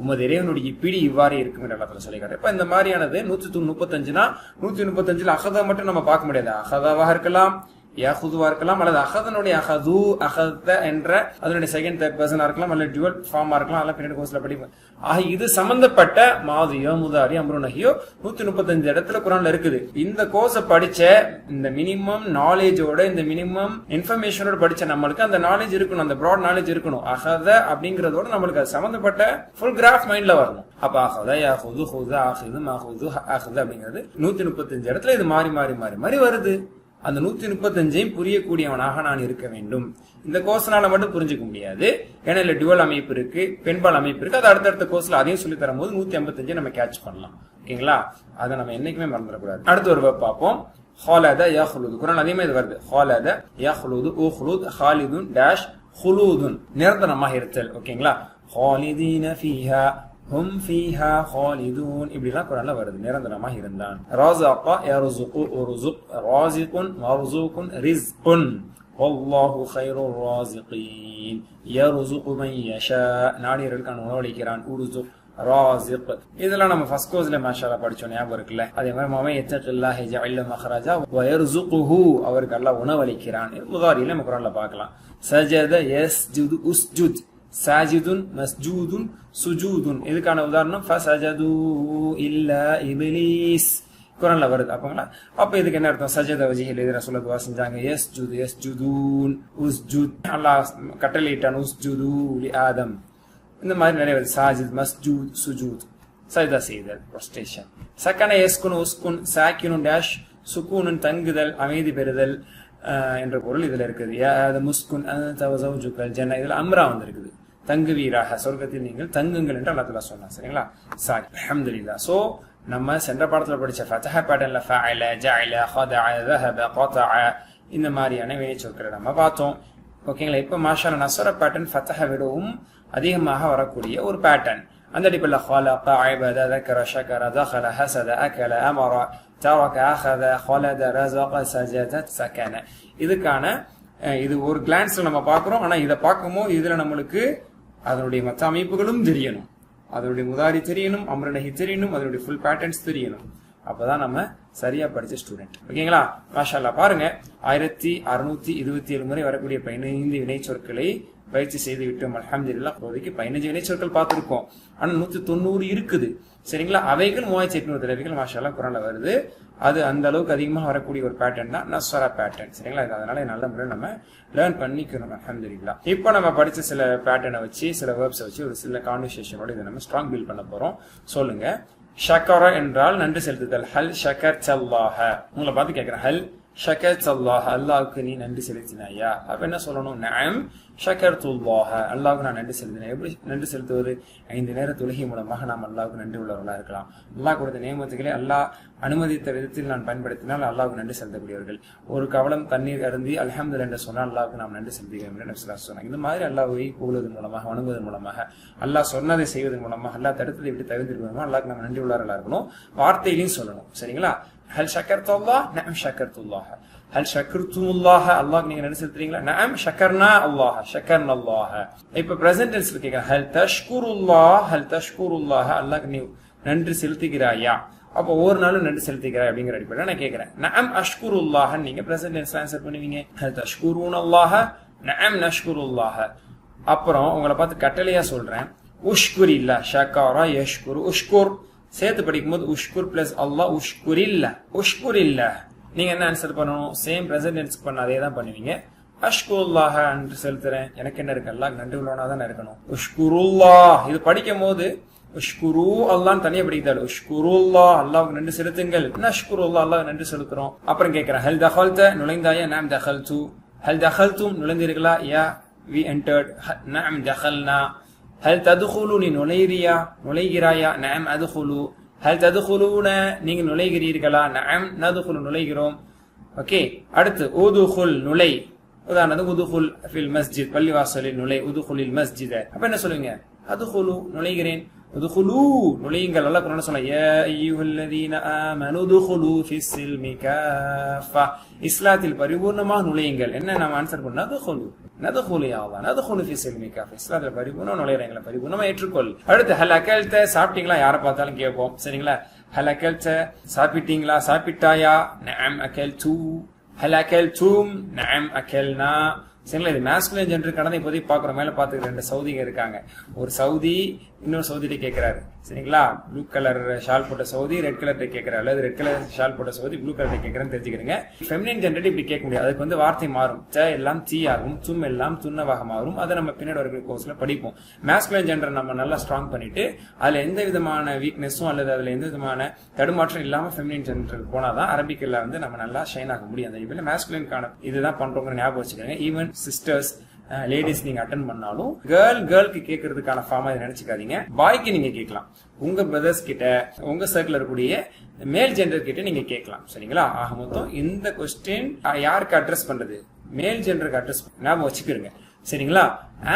A: உமது இறைவனுடைய பிடி இவ்வாறு இருக்கும் என்று அல்லாஹ் சொல்லிக்காரு. இப்ப இந்த மாதிரியானது 135னா 135ல அஹதா மட்டும் நம்ம பார்க்க முடியாது. அஹதாவாக இருக்கலாம், யஹுதுவா இருக்கலாம், அல்லது அஹதனுடைய அஹது அஹத என்ற அதனுடைய செகண்ட் தேர்ட் பர்சனா இருக்கலாம், அல்லது டுவல் ஃபார்மா இருக்கலாம். அதெல்லாம் பின்னாடி கோர்ஸ்ல படிப்போம். ஆக இது சம்பந்தப்பட்ட மாதியோ முதாரி அம்ரு நஹியோ 135 இடத்துல குர்ஆன்ல இருக்குது. இந்த கோர்ஸை படிச்ச இந்த மினிமம் நாலேஜோட இந்த மினிமம் இன்ஃபர்மேஷனோட படிச்ச நம்மளுக்கு அந்த நாலேஜ் இருக்கணும், அந்த ப்ராட் நாலேஜ் இருக்கணும். அஹத அப்படிங்கறதோட நம்மளுக்கு அது சம்பந்தப்பட்ட ஃபுல் கிராஃப் மைண்ட்ல வரணும். அப்ப அஹத யஹுது ஹுது ஆஹிது மஹுது அஹத அப்படிங்கிறது 135 இடத்துல இது மாறி மாறி மாறி மாறி வருது. அந்த 135ஐயும் புரியக்கூடியவனாக நான் இருக்க வேண்டும். இந்த கோர்ஸ்னால மட்டும் புரிஞ்சுக்க முடியாது. ஏன்னா இல்ல டுவல் அமைப்பு இருக்கு, பெண்பால் அமைப்பு இருக்கு. அது அடுத்தடுத்த கோர்ஸ்ல அதையும் சொல்லி தரும் போது 155 நம்ம கேட்ச் பண்ணலாம். ஓகேங்களா? அதை நம்ம என்னைக்குமே மறந்துடக்கூடாது. அடுத்த ஒரு வேர்ப் பார்ப்போம். ஹாலத யஹ்லுது. குர்ஆன் அதே மாதிரி வருது. ஹாலத யஹ்லுது உஹ்லுத் ஹாலிதுன் டேஷ் ஹுலூதுன் நிரந்தரமாக இருத்தல். ஓகேங்களா? ஹாலிதீன ஃபீஹா ஹும் ஃபீஹா ஹாலிதூன் இப்படிலாம் குர்ஆன்ல வருது. நிரந்தரமாக இருந்தான். ரஸக யர்ஸுகு உர்ஸுக் ராஸிகுன் மர்ஸூகுன் ரிஸ்குன் வல்லாஹு கைருர் ராஸிகீன் யர்ஸுகு மன் யஷா நாடியவர்களுக்கு உணவளிக்கிறான். உர்ஸுக் ராஸிக் இதெல்லாம் நம்ம ஃபர்ஸ்ட் கோர்ஸ்ல மாஷாஅல்லாஹ் படிச்சோம், ஞாபகம் இருக்குல்ல? அதே மாதிரி மமை யத்தகில்லாஹ யஜஅல் லஹு மக்ரஜா வ யர்ஸுகுஹு அவருக்கு அல்லாஹ் உணவளிக்கிறான். முதாரியில நம்ம குர்ஆன்ல பார்க்கலாம். சஜத யஸ்ஜுது உஸ்ஜுத் சாஜிதுன் மஸ்ஜூதுன் சுஜூதுன் இதுக்கான உதாரணம் ஃபஸஜது இல்லா இப்லீஸ் குர்ஆன்ல வருது. அப்ப இதுக்கு என்ன அர்த்தம்? சஜத வஜ்ஹில் இது ரசூலுல்லாஹ் துஆ செஞ்சாங்க. யஸ்ஜுது யஸ்ஜுதூன் உஸ்ஜுத் அல்லாஹ் கட்டளையிட்டான். உஸ்ஜுது லி ஆதம் இந்த மாதிரி நிறைய வருது. சாஜித் மஸ்ஜூத் சுஜூத் சஜதா செய்தல் ப்ரோஸ்ட்ரேஷன். சக்கன யஸ்குன் உஸ்குன் சாக்கினுன் டேஷ் சுகூனுன் தங்குதல் அமைதி பெறுதல் என்ற பொருள் இதுல இருக்குது. யா முஸ்குன் அன்த வ ஜௌஜுகல் ஜன்ன இதுல அம்ரா வந்திருக்குது. தங்குவீராக சொர்க்கத்தில் நீங்கள் தங்குங்கள் என்று அல்லாஹ் தஆலா சொன்னார். சரிங்களா? சாரி அல்ஹம்துலில்லாஹ். சோ நம்ம சென்ற பாடத்துல படிச்ச ஃபதஹ பேட்டர்ன்ல ஃபஅல ஜஅல ஹதஅ ذهب قطع இந்த மாதிரியான வினை சொற்களை நம்ம பார்த்தோம். ஓகேங்களா? இப்ப மாஷாஅல்லாஹ் நஸ்ர பேட்டர்ன் ஃபதஹ விடவும் அதிகமாக வரக்கூடிய ஒரு பேட்டர்ன். அந்த அடிப்படையில் خلق عبد ذكر شكر دخل حسد اكل امر ترك اخذ خلد رزق سجد سكن இதுக்கான இது ஒரு கிளான்ஸ்ல நம்ம பார்க்கிறோம். ஆனா இதை பார்க்கும்போது இதுல நம்மளுக்கு அதனுடைய மற்ற அமைப்புகளும் தெரியணும், அதனுடைய முதாரி தெரியணும், அம்ரநஹி தெரியணும், அதனுடைய ஃபுல் பேட்டர்ன்ஸ் தெரியணும். அப்பதான் நம்ம சரியா படிச்ச ஸ்டூடெண்ட். ஓகேங்களா? மாஷாஅல்லாஹ் பாருங்க 1627 முறை வரக்கூடிய 15 வினை சொற்களை பயிற்சி செய்து விட்டோம். அல்ஹம்துலில்லாஹ். இப்போதைக்கு 15 வினை சொற்கள் பார்த்திருக்கோம். ஆனா 190 இருக்குது. சரிங்களா? அவைகள் 3800 தடவைகள் மாஷாஅல்லாஹ் குர்ஆன்ல வருது. அது அந்த அளவுக்கு அதிகமாக வரக்கூடிய ஒரு பேட்டர்ன் தான் நஸ்வரா பேட்டர்ன். சரிங்களா? அதனால நல்ல முறையில் நம்ம லேர்ன் பண்ணிக்கணும். அல்ஹம்துலில்லாஹ். இப்போ நம்ம படிச்ச சில பேட்டர்னை வச்சு சில வேர்ப்ஸை வச்சு ஒரு சில கான்வர்சேஷனோட இதை நம்ம ஸ்ட்ராங் பில்ட் பண்ண போறோம். சொல்லுங்க. ஷக்கர என்றால் நன்றி செலுத்துதல். ஹல் ஷக்கர்தல்லாஹ உங்களை பார்த்து கேட்கிறேன். ஹல் ஷக்கர்தல்லாஹ அல்லாஹ்வுக்கு நீ நன்றி செலுத்தினாயா? அப்ப என்ன சொல்லணும்? நஅம் ஷக்கர்துல்லாஹ அல்லாஹ்வுக்கு நான் நன்றி செலுத்தினேன். எப்படி நன்றி செலுத்துவது? 5 நேர தொழுகை மூலமாக நாம் அல்லாஹ்வுக்கு நன்றி உள்ளவர்களா இருக்கலாம். அல்லாஹ் கொடுத்த நியமத்துக்களை அல்லாஹ் அனுமதித்த விதத்தில் நான் பயன்படுத்தினால் அல்லாஹ்வுக்கு நன்றி செலுத்தக்கூடியவர்கள். ஒரு கவலம் தண்ணீர் அருந்தி அல்ஹம்துலில்லாஹ் என்று சொன்னால் அல்லாஹ்வுக்கு நாம் நன்றி செலுத்துகிறோம் என்று நபி ஸல்லல்லாஹு அலைஹி வஸல்லம் இந்த மாதிரி அல்லாஹ்வை புகழுவதன் மூலமாக வணங்குவதன் மூலமாக அல்லாஹ் சொன்னதை செய்வதன் மூலமாக அல்லாஹ் தடுத்ததை விட்டு தவிர்த்திருக்கணும். அல்லாஹ்வுக்கு நம்ம நன்றி உள்ளவர்களா இருக்கணும். வார்த்தையிலையும் சொல்லணும். சரிங்களா? ஹல் ஷக்கர்துல்லாஹ் நஅம் ஷக்கர்துல்லாஹ ஹல் ஷக்கர்துல்லாஹ அல்லாஹ்க்கு நீங்க நன்றி செலுத்துறீங்களா? நஅம் ஷக்கர்னா அல்லாஹ் ஷக்கர்னா அல்லாஹ். இப்ப பிரசன்ட் டென்ஸ்ல கேக்குறேன். ஹல் தஷ்குருல்லாஹ் ஹல் தஷ்குருல்லாஹ அல்லாஹ்க்கு நீ நன்றி செலுத்துகிறாயா? அப்போ ஒரு நாளும் நன்றி செலுத்துகிறாய் அப்படிங்கிற அடிப்படையில் நான் கேட்கிறேன். நஅம் அஷ்குருல்லாஹ நீங்க பிரசன்ட் டென்ஸ்ல ஆன்சர் பண்ணுவீங்க. ஹல் தஷ்குருனல்லாஹ நஅம் நஷ்குருல்லாஹ. அப்புறம் உங்களை பார்த்து கட்டளையா சொல்றேன். உஷ்குரில்லா ஷக்கரா யஷ்குரு உஷ்குர் சேர்த்து படிக்கும்போது உஷ்குர் பிளஸ் அல்லாஹ் உஷ்குரில்லா உஷ்குரில்லா. நீங்க என்ன ஆன்சர் பண்ணணும்? சேம் பிரசன்ட் டென்ஸ் பண்ண அதே தான் பண்ணுவீங்க. அஷ்குருல்லாஹ நன்றி செலுத்துறேன். எனக்கு என்ன இருக்கு? அல்லாஹ் நன்றி உள்ளவனா தான் இருக்கணும். உஷ்குருல்லாஹ் இது படிக்கும் போது உஷ்குரு அல்லாஹ் தனியா படிக்கிறாரு. உஷ்குருல்லாஹ் அல்லாஹ்வுக்கு நன்றி செலுத்துங்கள். நஷ்குருல்லாஹ் அல்லாஹ் நன்றி செலுத்துறோம். அப்புறம் கேட்கிறேன். ஹல் தகல்த நுழைந்தாயா? நாம் தகல்து. ஹல் தகல்தும் நுழைந்தீர்களா? யா வி என்டர்ட். நாம் தகல்னா. ஹல் ததுகுலு நீ நுழைகிறியா நுழைகிறாயா? நஅம் அதுகுலு. ஹல் ததுகுலூன நீங்க நுழைகிறீர்களா? நஅம் நதுகுலு நுழைகிறோம். ஓகே. அடுத்து உதுகுல் நுழை. உதாரணத்துக்கு உதுகுல் ஃபில் மஸ்ஜித் பள்ளிவாசலில் நுழை. உதுகுலில் மஸ்ஜித. அப்ப என்ன சொல்லுவீங்க? அதுகுலு நுழைகிறேன். உதுகுலு நுழையுங்கள். அல்லாஹ் குர்ஆன்ல சொன்னா யா அய்யுஹல்லதீன ஆமனு உதுகுலு ஃபிஸ்ஸில்மி காஃபா இஸ்லாத்தில் பரிபூர்ணமாக நுழையுங்கள். என்ன நாம ஆன்சர் பண்ணா? அதுகுலு நதுகுலு யா அல்லாஹ் நதுகுலு ஃபிஸ்ஸில்மி காஃபா இஸ்லாத்தில் பரிபூர்ணமா நுழையறீங்களா? பரிபூர்ணமா ஏற்றுக்கொள். அடுத்து ஹல் அகல்த சாப்பிட்டீங்களா? யாரை பார்த்தாலும் கேட்போம். சரிங்களா? ஹல் அகல்த சாப்பிட்டீங்களா? சாப்பிட்டாயா? நஅம் அகல்து. ஹல் அகல்தும் நஅம் அகல்னா. சரிங்களா? இது மாஸ்குலின் ஜெண்டர் கடந்த இப்போதைக்கு பாக்குறோம். மேல பாத்துக்க 2 சவுதிங்க இருக்காங்க. ஒரு சவுதி இன்னொரு சவுதிட்ட கேட்கிறாரு. சரிங்களா? ப்ளூ கலர் ஷால் போட்ட சவுதி ரெட் கலர் கேட்கிறாரு, அல்லது ரெட் கலர் ஷால் போட்ட சவுதி ப்ளூ கலர் கேட்கிறேன்னு தெரிஞ்சுக்கிறீங்க. ஃபெமினின் ஜெண்டர் இப்படி கேட்க முடியாது. அதுக்கு வந்து வார்த்தை மாறும். ச எல்லாம் தீ ஆகும், தும் எல்லாம் துண்ணவாக மாறும். அதை நம்ம பின்னாடி வரக்கூடிய கோர்ஸ்ல படிப்போம். மாஸ்குலின் ஜெண்டர் நம்ம நல்லா ஸ்ட்ராங் பண்ணிட்டு அதுல எந்த விதமான வீக்னஸும் அல்லது அதுல எந்த விதமான தடுமாற்றம் இல்லாம ஃபெமினின் ஜெண்டருக்கு போனாதான் அரபிக்கல்ல வந்து நம்ம நல்லா ஷைன் ஆக முடியும். அந்த இப்ப மாஸ்குலின்கான இதுதான் பண்றோங்கிற ஞாபகம் வச்சுக்கோங்க. ஈவன் சிஸ்டர்ஸ் லேடிஸ் நீங்க அட்டன் பண்ணாலும் கேர்ளுக்கு கேட்கறதுக்கான ஃபார்மா இதை நினைச்சுக்காதீங்க. பாய்க்கு நீங்க கேட்கலாம். உங்க பிரதர்ஸ் கிட்ட உங்க சர்க்கிள் இருக்கக்கூடிய மேல் ஜெண்டர் கிட்ட நீங்க கேட்கலாம். சரிங்களா? ஆக மொத்தம் இந்த கொஸ்டின் யாருக்கு அட்ரஸ் பண்றது? மேல் ஜெண்டருக்கு அட்ரஸ் ஞாபகம் வச்சுக்கிறீங்க. சரிங்களா?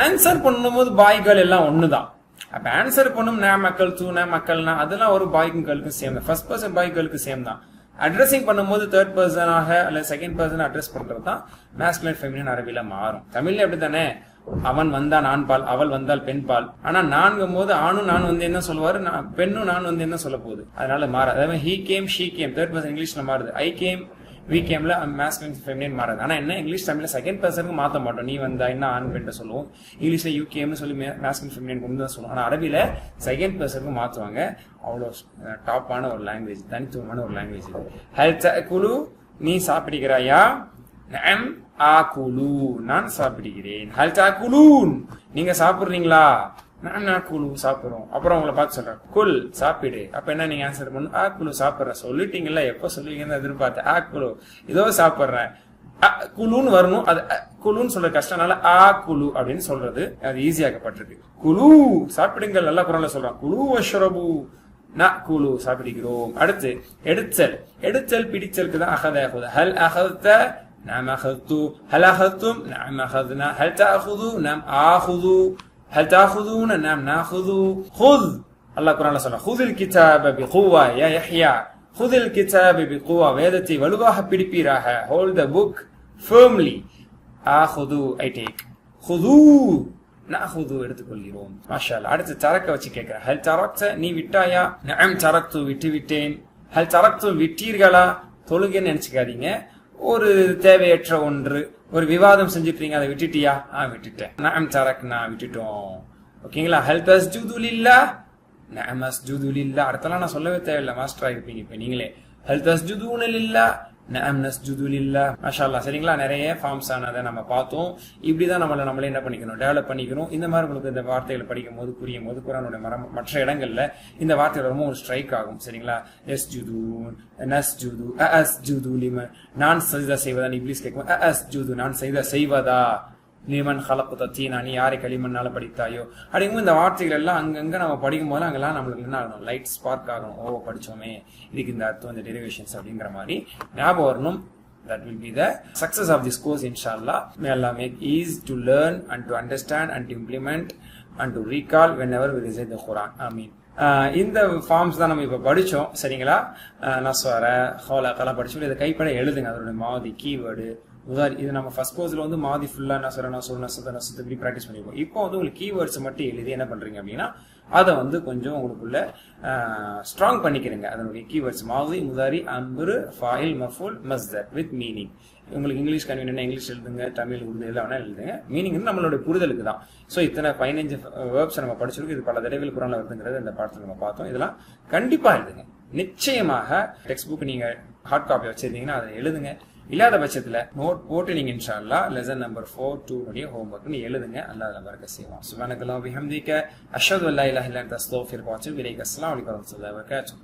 A: ஆன்சர் பண்ணும்போது பாய்கள் எல்லாம் ஒண்ணுதான். அப்ப ஆன்சர் பண்ணும் மக்கள் தூ மக்கள்னா அதெல்லாம் ஒரு பாய்க்கும் கேர்ளுக்கும் சேம் தான். ஃபர்ஸ்ட் பர்சன் பாய் கேர்ளுக்கு சேம் தான். அட்ரஸிங் பண்ணும்போது தேர்ட் பர்சனாக அல்ல செகண்ட் பர்சன் அட்ரஸ் பண்றது தான் மேஸ்குலின் ஃபெமினின் அரபில மாறும். தமிழ்ல எப்படி தானே, அவன் வந்தால் ஆண் பால், அவள் வந்தால் பெண் பால். ஆனா நான்கும் போது ஆணும் நான் வந்து என்ன சொல்லுவாரு, பெண்ணும் நான் வந்து என்ன சொல்ல போகுது, அதனால மாறாது. அதே மாதிரி he came, she came third person இங்கிலீஷ்ல மாறுது. I came, we cameல மேஸ்குலின் ஃபெமினின் மாறாது. ஆனா என்ன, இங்கிலீஷ் தமிழ்ல செகண்ட் பர்சனுக்கு மாத்த மாட்டோம். நீ வந்தா என்ன ஆண் பெண் சொல்லுவோம். இங்கிலீஷ்ல யூ கேம்னு சொல்லி மேஸ்குலின் ஃபெமினின் கொண்டு தான் சொல்லுவோம். ஆனா அரபில செகண்ட் பர்சனுக்கு மாத்துவாங்க. அவ்வளோ டாப்பான ஒரு லாங்குவேஜ், தனித்துவமான ஒரு லாங்குவேஜ். ஹல் தஅகுலு, நீ சாப்பிடுகிறாயா? நஅம் ஆகுலு, நான் சாப்பிடுகிறேன். ஹல் தஅகுலூன், நீங்க சாப்பிடுறீங்களா? நஅம் நஅகுலு, சாப்பிடுறோம். அப்புறம் உங்களை பார்த்து சொல்றேன், குல், சாப்பிடு. அப்ப என்ன நீங்க ஆன்சர் பண்ணணும், ஆகுலு, சாப்பிடுறேன். சொல்லிட்டீங்கல்ல, எப்ப சொல்லுவீங்கன்னு எதிர்பார்த்தேன். ஆகுலு, இதோ சாப்பிடுறேன். குலுன்னு வரணும், அது குலுன்னு சொல்ற கஷ்டம்னால ஆகுலு அப்படின்னு சொல்றது அது ஈஸியாக்கப்பட்டிருக்கு. குலு, சாப்பிடுங்கள். நல்லா குரல்ல சொல்றான், குலு வஷ்ரபு, நஅகுலு, சாப்பிடுகிறோம். அடுத்து எடுத்தல். எடுத்தல் பிடிச்சலுக்கு தான் அகத அகுத. ஹல் அகத, நஅம் அகது. ஹல் அகதும், நஅம் அகதுனா. ஹல் தஅகுது, நஅம் ஆகுது. ஹல் தஅகுதுன, நஅம் நாகுது. ஹுத், அல்லாஹ் குர்ஆன்ல சொல்றான், ஹுதில் கிதாப பிகுவா யா யஹ்யா. ஹுதில் கிதாப பிகுவா, வேதத்தை வலுவாக பிடிப்பீராக. Hold the book firmly. ஆகுது, ஐ டேக். ஹுது, நஅகுது, எடுத்துக்கொள்கிறோம். மாஷா அல்லாஹ். அடுத்து தரக்க வச்சு கேட்கிறேன். ஹல் தரக்த, நீ விட்டாயா? நஅம் தரக்து, விட்டு விட்டேன். ஹல் தரக்து, விட்டீர்களா? தொழுகைன்னு நினைச்சுக்காதீங்க, ஒரு தேவையற்ற ஒன்று, ஒரு விவாதம் செஞ்சுட்டீங்க, அதை விட்டுட்டியா? விட்டுட்டேன். நஅம் தரக்னா, விட்டுட்டோம். ஓகேங்களா? ஹல் தஸ்ஜுது லில்லாஹ்? நஅம் அஸ்ஜுது லில்லாஹ். அடுத்தலாம் நான் சொல்லவே தேவையில்லை, மாஸ்டர் ஆகிருப்பீங்க இப்ப நீங்களே. ஹல் தஸ்ஜுதுன லில்லாஹ்? நஅம் நஸ்ஜுது லில்லாஹ். மாஷா அல்லாஹ். சரிங்களா? நிறைய ஃபார்ம்ஸ் ஆனதை நம்ம பார்த்தோம். இப்படிதான் நம்மளே என்ன பண்ணிக்கணும், டெவலப் பண்ணிக்கணும். இந்த மாதிரி உங்களுக்கு இந்த வார்த்தைகளை படிக்கும் போது புரியும் போது குர்ஆனுடைய மற்ற இடங்கள்ல இந்த வார்த்தைகள் ரொம்ப ஒரு ஸ்ட்ரைக் ஆகும். சரிங்களா? யஸ்ஜுதூன், நஸ்ஜுது, அஸ்ஜுது லிமன், நான் சஜ்தா செய்வதா இப்லீஸ் கேட்கும். அஸ்ஜுது, நான் சஜ்தா செய்வதா. லிமன் ஹலக்த தீனா, நீ யாரை களிமண்ணால படித்தாயோ. அப்படிங்கும்போது இந்த வார்த்தைகள் எல்லாம் அங்கங்க நம்ம படிக்கும் போது அங்கெல்லாம் நம்மளுக்கு என்ன ஆகணும், லைட் ஸ்பார்க் ஆகணும். ஓ, படிச்சோமே, இதுக்கு இந்த அர்த்தம், இந்த டெரிவேஷன்ஸ் அப்படிங்கிற மாதிரி ஞாபகம் வரணும். That will be the success of this course, inshallah. May Allah make ease to learn and to understand and to implement and to recall whenever we recite the Quran. Ameen. இந்த forms தான் நம்ம இப்ப படிச்சோம். சரிங்களா? நஸ்வர, ஹலகலாம் படிச்சோம். இதை கைப்பட எழுதுங்க. அதோட மாதி, கீவேர்டு, உதாரி. இது நம்ம ஃபர்ஸ்ட் கோர்ஸ்ல வந்து மாதி ஃபுல்லா நசர நசூர் நசத நசத்து இப்படி பிராக்டிஸ் பண்ணிருப்போம். இப்போ வந்து உங்களுக்கு கீவேர்ட்ஸ் மட்டும் எழுதி என்ன பண்றீங்க அப்படின்னா, அதை வந்து கொஞ்சம் உங்களுக்குள்ள ஸ்ட்ராங் பண்ணிக்கிறீங்க. அதனுடைய கீவேர்ட்ஸ் மாதி, முதாரி, அம்புரு, ஃபாயில், மஃபூல், மஸ்தர் வித் மீனிங். உங்களுக்கு இங்கிலீஷ் கன்வீனியன்ட் இங்கிலீஷ் எழுதுங்க, தமிழ், உருது எல்லாம் வேணா எழுதுங்க. மீனிங் வந்து நம்மளுடைய புரிதலுக்கு தான். ஸோ இத்தனை 15 வேர்ப்ஸ் நம்ம படிச்சிருக்கோம். இது பல தடவைகள் குர்ஆன்ல வருதுங்கிறது இந்த பாடத்தில் நம்ம பார்த்தோம். இதெல்லாம் கண்டிப்பா எழுதுங்க. நிச்சயமாக டெக்ஸ்ட் புக் நீங்க ஹார்ட் காப்பி வச்சிருந்தீங்கன்னா அதை எழுதுங்க. இல்லாத பட்சத்துல நோட் போட்டு நீங்க இன்ஷா அல்லாஹ் லெசன் நம்பர் 4-2 உடைய ஹோம்வொர்க் நீ எழுதுங்க. அல்லாஹ் அதுல பரக்கத் செய்வான். சுப்ஹானக்கல்லாஹு வ பிஹம்திக அஷ்ஹது அல்லா இலாஹா இல்லா அன்த அஸ்தக்ஃபிருக வ அத்தூபு இலைக். அஸ்ஸலாமு அலைக்கும் வரஹ்மத்துல்லாஹி வ பரகாத்துஹு.